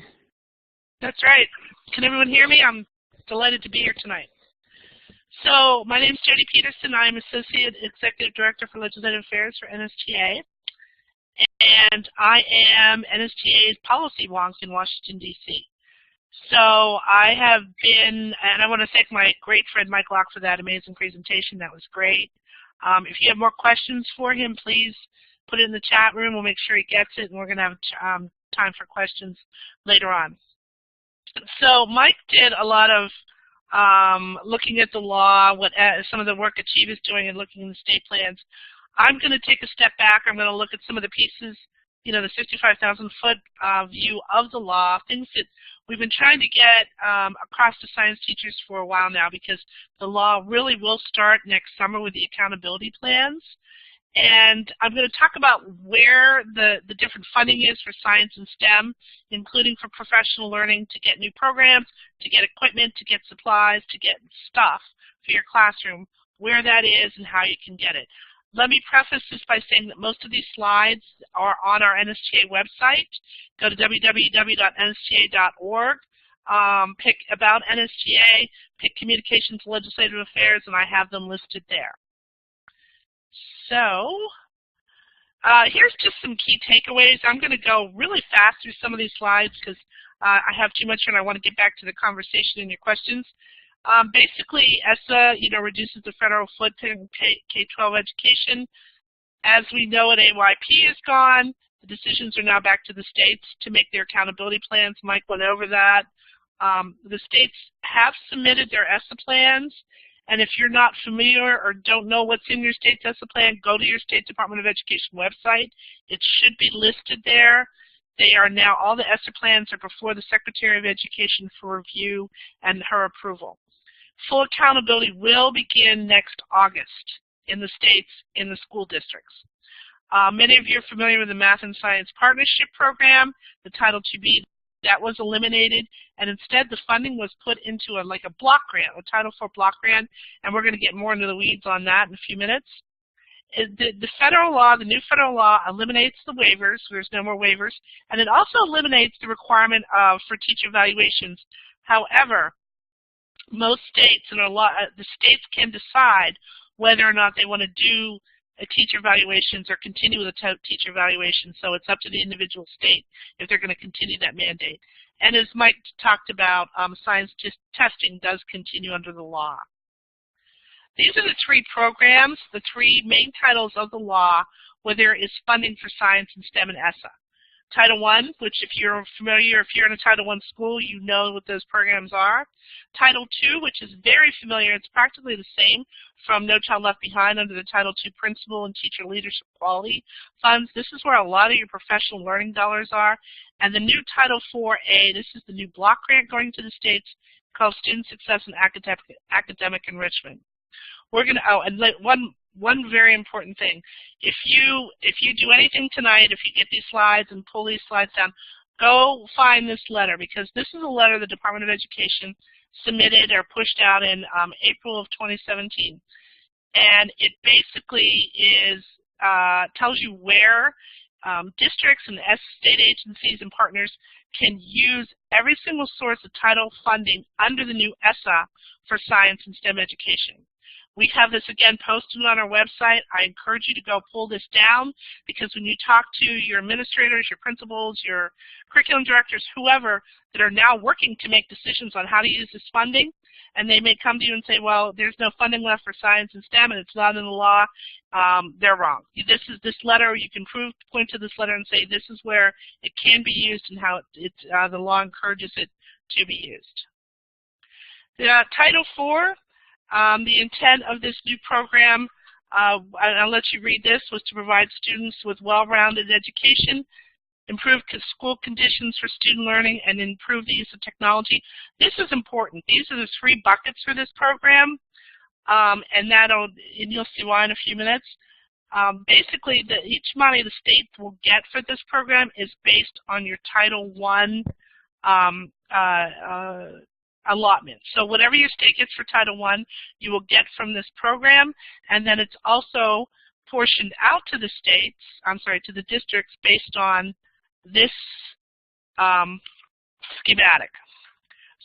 That's right. Can everyone hear me? I'm delighted to be here tonight. So my name is Jody Peterson. I'm Associate Executive Director for Legislative Affairs for NSTA. And I am NSTA's policy wonk in Washington, D.C. So I have been, and I want to thank my great friend Michael Lach for that amazing presentation. That was great. If you have more questions for him, please put it in the chat room. We'll make sure he gets it, and we're going to have time for questions later on. So Mike did a lot of looking at the law, what some of the work Achieve is doing, and looking in the state plans. I'm going to take a step back. I'm going to look at some of the pieces, you know, the 65,000-foot view of the law, things that we've been trying to get across to science teachers for a while now, because the law really will start next summer with the accountability plans. And I'm going to talk about where the different funding is for science and STEM, including for professional learning, to get new programs, to get equipment, to get supplies, to get stuff for your classroom, where that is and how you can get it. Let me preface this by saying that most of these slides are on our NSTA website. Go to www.nsta.org, pick About NSTA, pick Communications Legislative Affairs, and I have them listed there. So here's just some key takeaways. I'm going to go really fast through some of these slides because I have too much and I want to get back to the conversation and your questions. Basically, ESSA, you know, reduces the federal footprint in K-12 education. As we know it, AYP is gone. The decisions are now back to the states to make their accountability plans. Mike went over that. The states have submitted their ESSA plans, and if you're not familiar or don't know what's in your state's ESSA plan, go to your State Department of Education website. It should be listed there. They are now, all the ESSA plans are before the Secretary of Education for review and her approval. Full accountability will begin next August in the states, in the school districts. Many of you are familiar with the Math and Science Partnership Program, the Title IIB. That was eliminated, and instead the funding was put into a block grant, a Title IV block grant, and we're going to get more into the weeds on that in a few minutes. The federal law, the new federal law, eliminates the waivers. There's no more waivers, and it also eliminates the requirement for teacher evaluations. However, most states and the states can decide whether or not they want to do teacher evaluations or continue with the teacher evaluation. So it's up to the individual state if they're going to continue that mandate. And as Mike talked about, science testing does continue under the law. These are the three programs, the three main titles of the law where there is funding for science and STEM and ESSA. Title I, which if you're familiar, if you're in a Title I school, you know what those programs are. Title II, which is very familiar. It's practically the same from No Child Left Behind under the Title II Principal and Teacher Leadership Quality Funds. This is where a lot of your professional learning dollars are. And the new Title IV-A, this is the new block grant going to the states called Student Success and Academic Enrichment. We're going to, and one very important thing. If you do anything tonight, if you get these slides and pull these slides down, go find this letter, because this is a letter the Department of Education submitted or pushed out in April of 2017. And it basically is tells you where districts and state agencies and partners can use every single source of title funding under the new ESSA for science and STEM education. We have this, again, posted on our website. I encourage you to go pull this down, because when you talk to your administrators, your principals, your curriculum directors, whoever, that are now working to make decisions on how to use this funding, and they may come to you and say, well, there's no funding left for science and STEM and it's not in the law, they're wrong. This letter, you can point to this letter and say this is where it can be used and how the law encourages it to be used. Title IV. The intent of this new program, I'll let you read this, was to provide students with well-rounded education, improve school conditions for student learning, and improve the use of technology. This is important. These are the 3 buckets for this program, and you'll see why in a few minutes. Basically, each money the state will get for this program is based on your Title I allotment. So whatever your state gets for Title I, you will get from this program, and then it's also portioned out to the states, to the districts based on this schematic.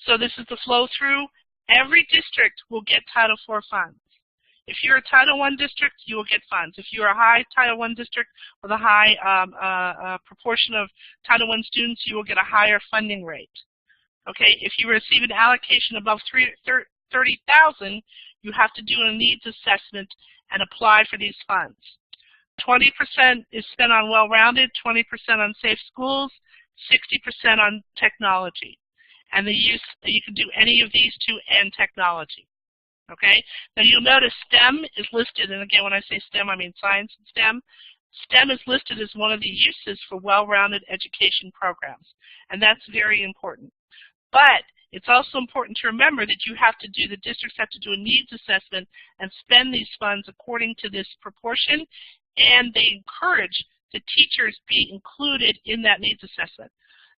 So this is the flow through. Every district will get Title IV funds. If you're a Title I district, you will get funds. If you're a high Title I district with a high proportion of Title I students, you will get a higher funding rate. Okay, if you receive an allocation above $30,000, you have to do a needs assessment and apply for these funds. 20% is spent on well-rounded, 20% on safe schools, 60% on technology. And you can do any of these 2 and technology. Okay, now you'll notice STEM is listed, and again, when I say STEM, I mean science and STEM. STEM is listed as one of the uses for well-rounded education programs, and that's very important. But it's also important to remember that the districts have to do a needs assessment and spend these funds according to this proportion, and they encourage the teachers be included in that needs assessment.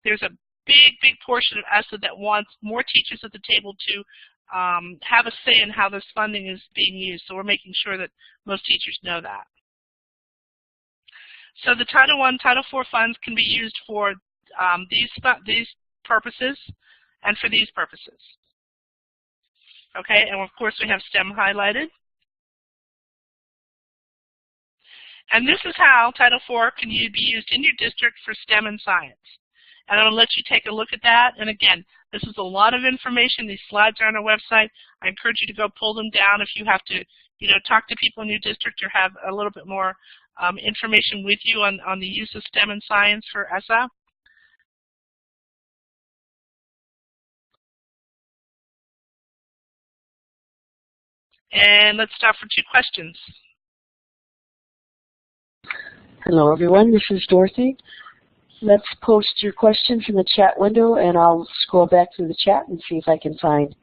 There's a big portion of ESSA that wants more teachers at the table to have a say in how this funding is being used, so we're making sure that most teachers know that. So the Title I, Title IV funds can be used for these purposes, and for these purposes. Okay, and of course we have STEM highlighted. And this is how Title IV can be used in your district for STEM and science. And I'm going to let you take a look at that. And again, this is a lot of information. These slides are on our website. I encourage you to go pull them down if you have to, talk to people in your district or have a little bit more information with you on the use of STEM and science for ESSA. And let's stop for 2 questions. Hello, everyone. This is Dorothy. Let's post your questions in the chat window, and I'll scroll back through the chat and see if I can find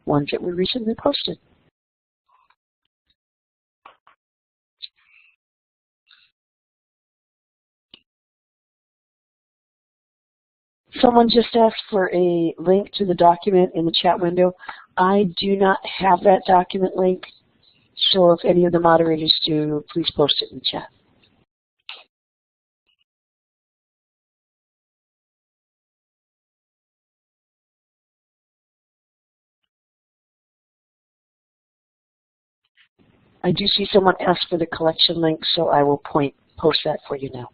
ones that we recently posted. Someone just asked for a link to the document in the chat window. I do not have that document link, so if any of the moderators do, please post it in the chat. I do see someone ask for the collection link, so I will post that for you now.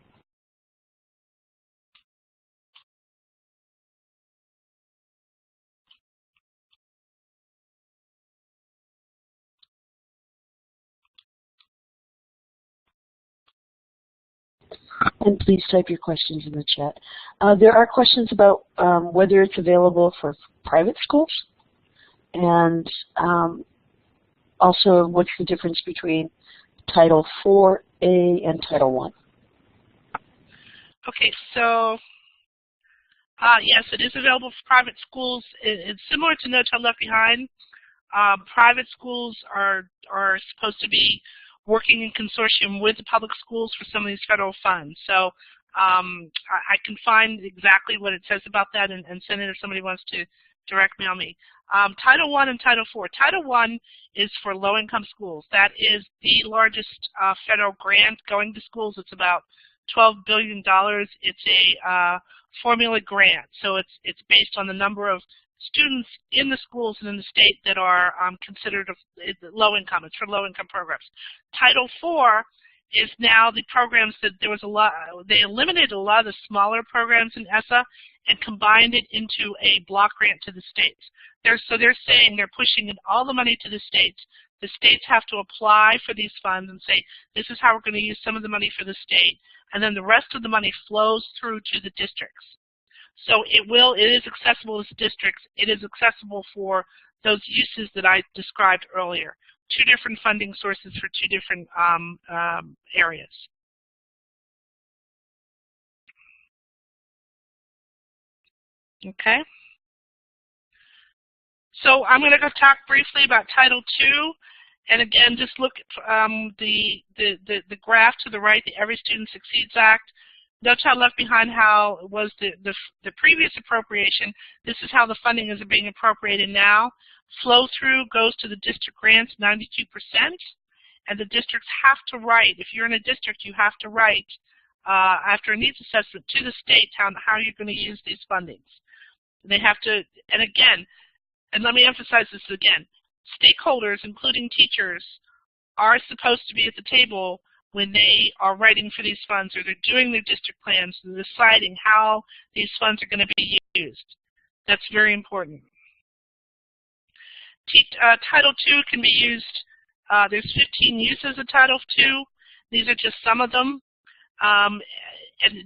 And please type your questions in the chat. There are questions about whether it's available for private schools, and also what's the difference between Title IV-A and Title I. Okay, so yes, it is available for private schools. It's similar to No Child Left Behind. Private schools are supposed to be working in consortium with the public schools for some of these federal funds. So I can find exactly what it says about that and send it if somebody wants to direct mail me. Title I and Title IV. Title I is for low-income schools. That is the largest federal grant going to schools. It's about $12 billion. It's a formula grant, so it's based on the number of students in the schools and in the state that are considered low income. It's for low income programs. Title IV is now the programs that there was a lot. They eliminated a lot of the smaller programs in ESSA and combined it into a block grant to the states. So they're saying they're pushing in all the money to the states. The states have to apply for these funds and say, this is how we're going to use some of the money for the state, and then the rest of the money flows through to the districts. So it is accessible to districts. It is accessible for those uses that I described earlier. Two different funding sources for two different areas. Okay. So I'm going to go talk briefly about Title II. And again, just look at the graph to the right, the Every Student Succeeds Act. No Child Left Behind, how was the previous appropriation. This is how the funding is being appropriated now. Flow through goes to the district grants, 92%, and the districts have to write. If you're in a district, you have to write after a needs assessment to the state how you're going to use these fundings. They have to, and again, and let me emphasize this again, stakeholders, including teachers, are supposed to be at the table when they are writing for these funds or they're doing their district plans, they're deciding how these funds are going to be used. That's very important. Title II can be used, there's 15 uses of Title II. These are just some of them. And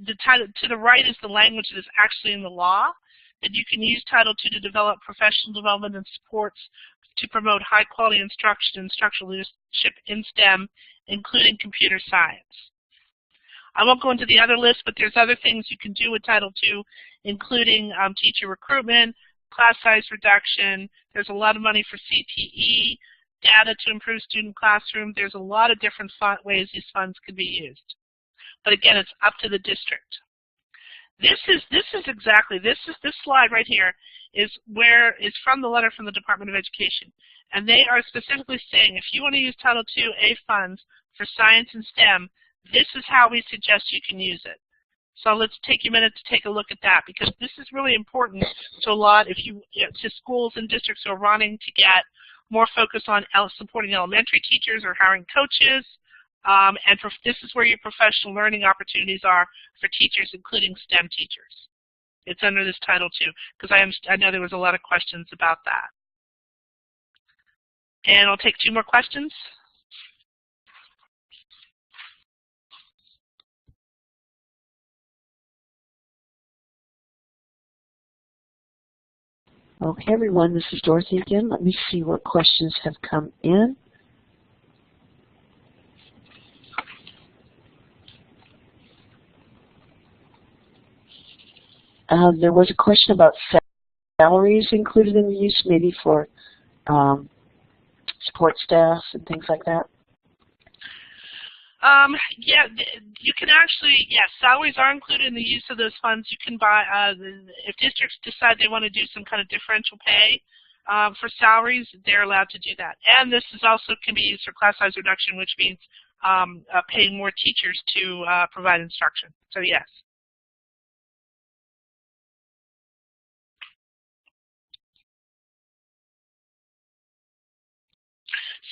the title to the right is the language that is actually in the law, that you can use Title II to develop professional development and supports to promote high-quality instruction and instructional leadership in STEM, including computer science. I won't go into the other list, but there's other things you can do with Title II, including teacher recruitment, class size reduction. There's a lot of money for CTE, data to improve student classroom. There's a lot of different ways these funds can be used. But again, it's up to the district. This slide right here is from the letter from the Department of Education. And they are specifically saying if you want to use Title II-A funds for science and STEM, this is how we suggest you can use it. So let's take a minute to take a look at that, because this is really important to to schools and districts who are wanting to get more focus on supporting elementary teachers or hiring coaches. This is where your professional learning opportunities are for teachers, including STEM teachers. It's under this Title II, because I know there was a lot of questions about that. And I'll take 2 more questions. Okay, everyone, this is Dorothy again. Let me see what questions have come in. There was a question about salaries included in the use, maybe for support staff and things like that. Yeah, you can actually, yes, salaries are included in the use of those funds. You can buy, if districts decide they want to do some kind of differential pay for salaries, they're allowed to do that. And this is also can be used for class size reduction, which means paying more teachers to provide instruction. So yes.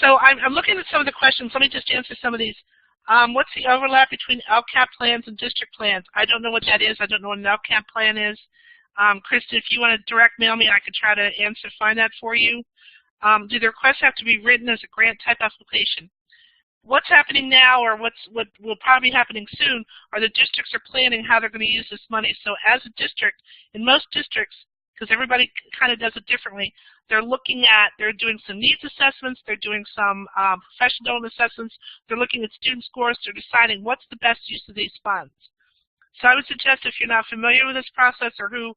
So I'm looking at some of the questions. Let me just answer some of these. What's the overlap between LCAP plans and district plans? I don't know what that is. I don't know what an LCAP plan is. Kristen, if you want to direct mail me, I could try to find that for you. Do the requests have to be written as a grant type application? what's happening now, or what will probably be happening soon, are the districts are planning how they're going to use this money. So as a district, in most districts, because everybody kind of does it differently, they're doing some needs assessments, they're doing some professional development assessments, they're looking at student scores, they're deciding what's the best use of these funds. So I would suggest, if you're not familiar with this process or who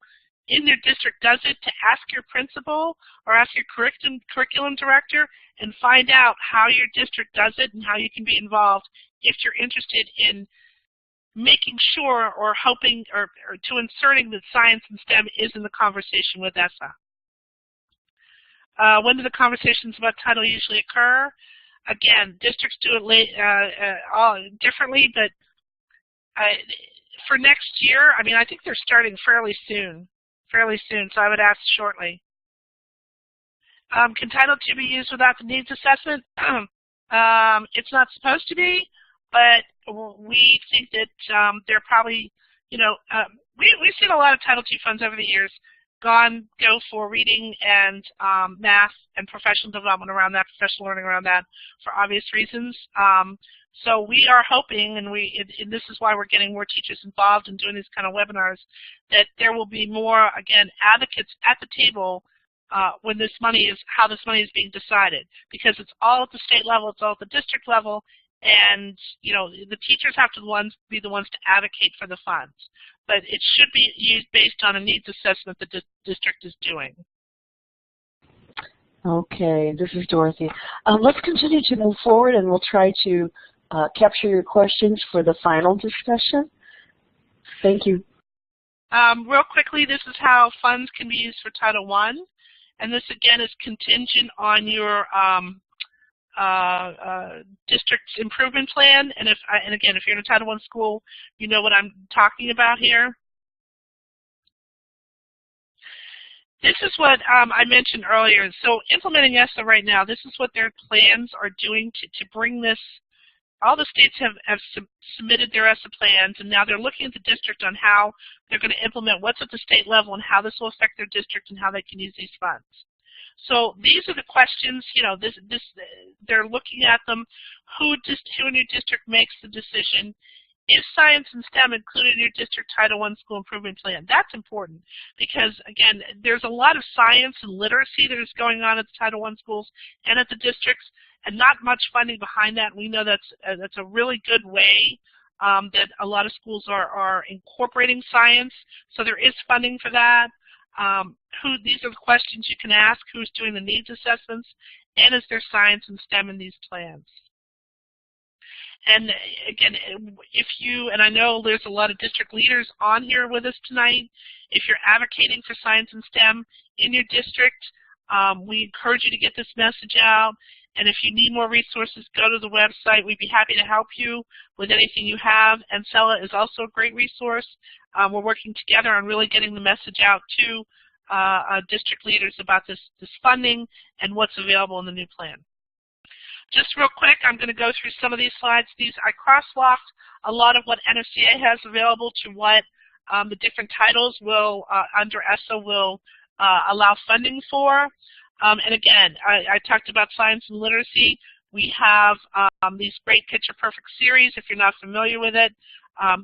in their district does it, to ask your principal or ask your curriculum director and find out how your district does it and how you can be involved if you're interested in making sure or hoping or to inserting that science and STEM is in the conversation with ESSA. When do the conversations about title usually occur? Again, districts do it all differently, but for next year, I mean, I think they're starting fairly soon, so I would ask shortly. Can Title II be used without the needs assessment? It's not supposed to be, but we think that they're probably, we've seen a lot of Title II funds over the years go for reading and math and professional development around that, professional learning around that, for obvious reasons. So we are hoping, and this is why we're getting more teachers involved in doing these kind of webinars, that there will be more, again, advocates at the table when how this money is being decided, because it's all at the state level, it's all at the district level, and the teachers have to be the ones to advocate for the funds. But it should be used based on a needs assessment that the district is doing. Okay, this is Dorothy. Let's continue to move forward, and we'll try to capture your questions for the final discussion. Thank you. Real quickly, this is how funds can be used for Title I, and this again is contingent on your district's improvement plan. And again, if you're in a Title I school, you know what I'm talking about here. This is what I mentioned earlier. So implementing ESSA right now, this is what their plans are doing to bring this. All the states have submitted their ESSA plans, and now they're looking at the district on how they're going to implement what's at the state level and how this will affect their district and how they can use these funds. So these are the questions, they're looking at them. Who in your district makes the decision? Is science and STEM included in your district Title I school improvement plan? That's important because, again, there's a lot of science and literacy that is going on at the Title I schools and at the districts, and not much funding behind that. We know that's a really good way that a lot of schools are incorporating science, so there is funding for that. These are the questions you can ask: who's doing the needs assessments, and is there science and STEM in these plans? And again, and I know there's a lot of district leaders on here with us tonight, if you're advocating for science and STEM in your district, we encourage you to get this message out. And if you need more resources, go to the website. We'd be happy to help you with anything you have. NSELA is also a great resource. We're working together on really getting the message out to district leaders about this funding and what's available in the new plan. Just real quick, I'm going to go through some of these slides. I crosswalked a lot of what NSTA has available to what the different titles will, under ESSA, will allow funding for. And again, I talked about science and literacy. We have these great Picture Perfect series. If you're not familiar with it,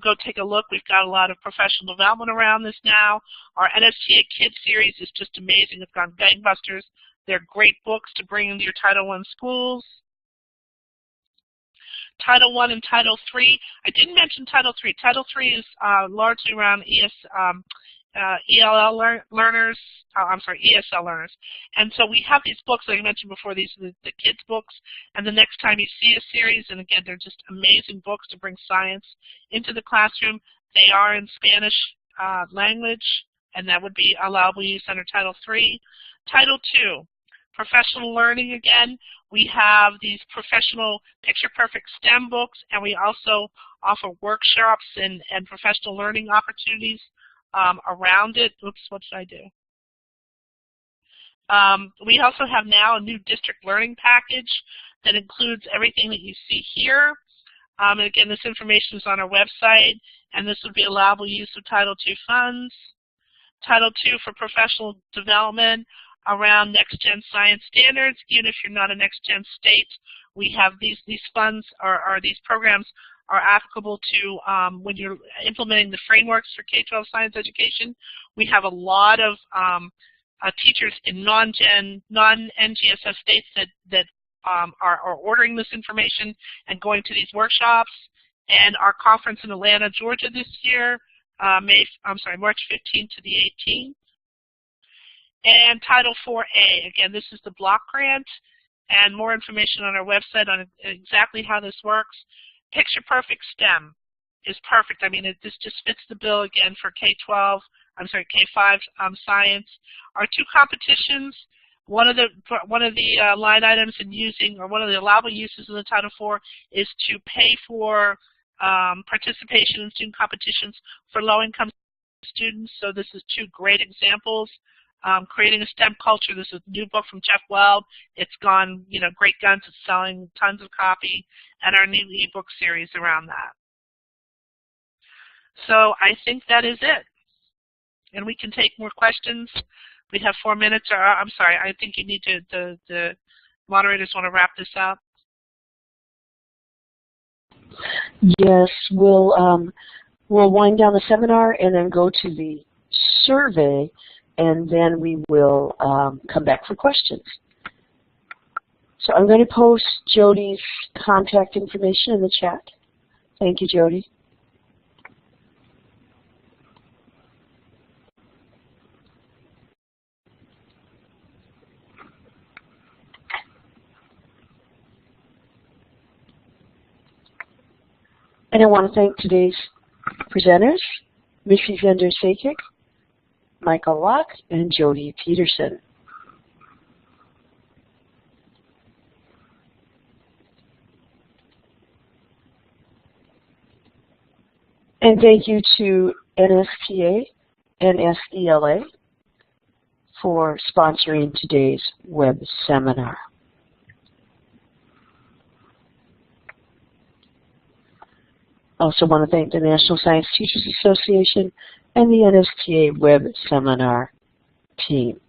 go take a look. We've got a lot of professional development around this now. Our NSTA Kids series is just amazing. It's gone gangbusters. They're great books to bring into your Title I schools. Title I and Title III. I didn't mention Title III. Title III is largely around ESL learners. And so we have these books, like I mentioned before, these are the kids' books. And the next time you see a series, and again, they're just amazing books to bring science into the classroom. They are in Spanish language, and that would be allowable use under Title III. Title II, professional learning again. We have these professional picture-perfect STEM books, and we also offer workshops and professional learning opportunities around it. Oops, what did I do? We also have now a new district learning package that includes everything that you see here. And again, this information is on our website, and this would be allowable use of Title II funds. Title II for professional development. around next-gen science standards. Even if you're not a next-gen state, we have these funds or these programs are applicable to when you're implementing the frameworks for K-12 science education. We have a lot of teachers in non-NGSS states that are ordering this information and going to these workshops. And our conference in Atlanta, Georgia this year, March 15th to the 18th. And Title 4A, again, this is the block grant, and more information on our website on exactly how this works. Picture Perfect STEM is perfect. I mean, this just fits the bill again for K-12, K-5 science. Our two competitions, one of the line items in using, or one of the allowable uses of the Title IV is to pay for participation in student competitions for low-income students. So this is two great examples. Creating a STEM culture. This is a new book from Jeff Weld. It's gone, great guns. It's selling tons of copy, and our new ebook series around that. So I think that is it, and we can take more questions. We have 4 minutes. Or I'm sorry, I think you need to. The moderators want to wrap this up. Yes, we'll wind down the seminar and then go to the survey, and then we will come back for questions. So I'm going to post Jody's contact information in the chat. Thank you, Jody. And I want to thank today's presenters, Missy Vender-Sakic, Michael Lach, and Jody Peterson. And thank you to NSTA and NSELA for sponsoring today's web seminar. I also want to thank the National Science Teachers Association and the NSTA web seminar team.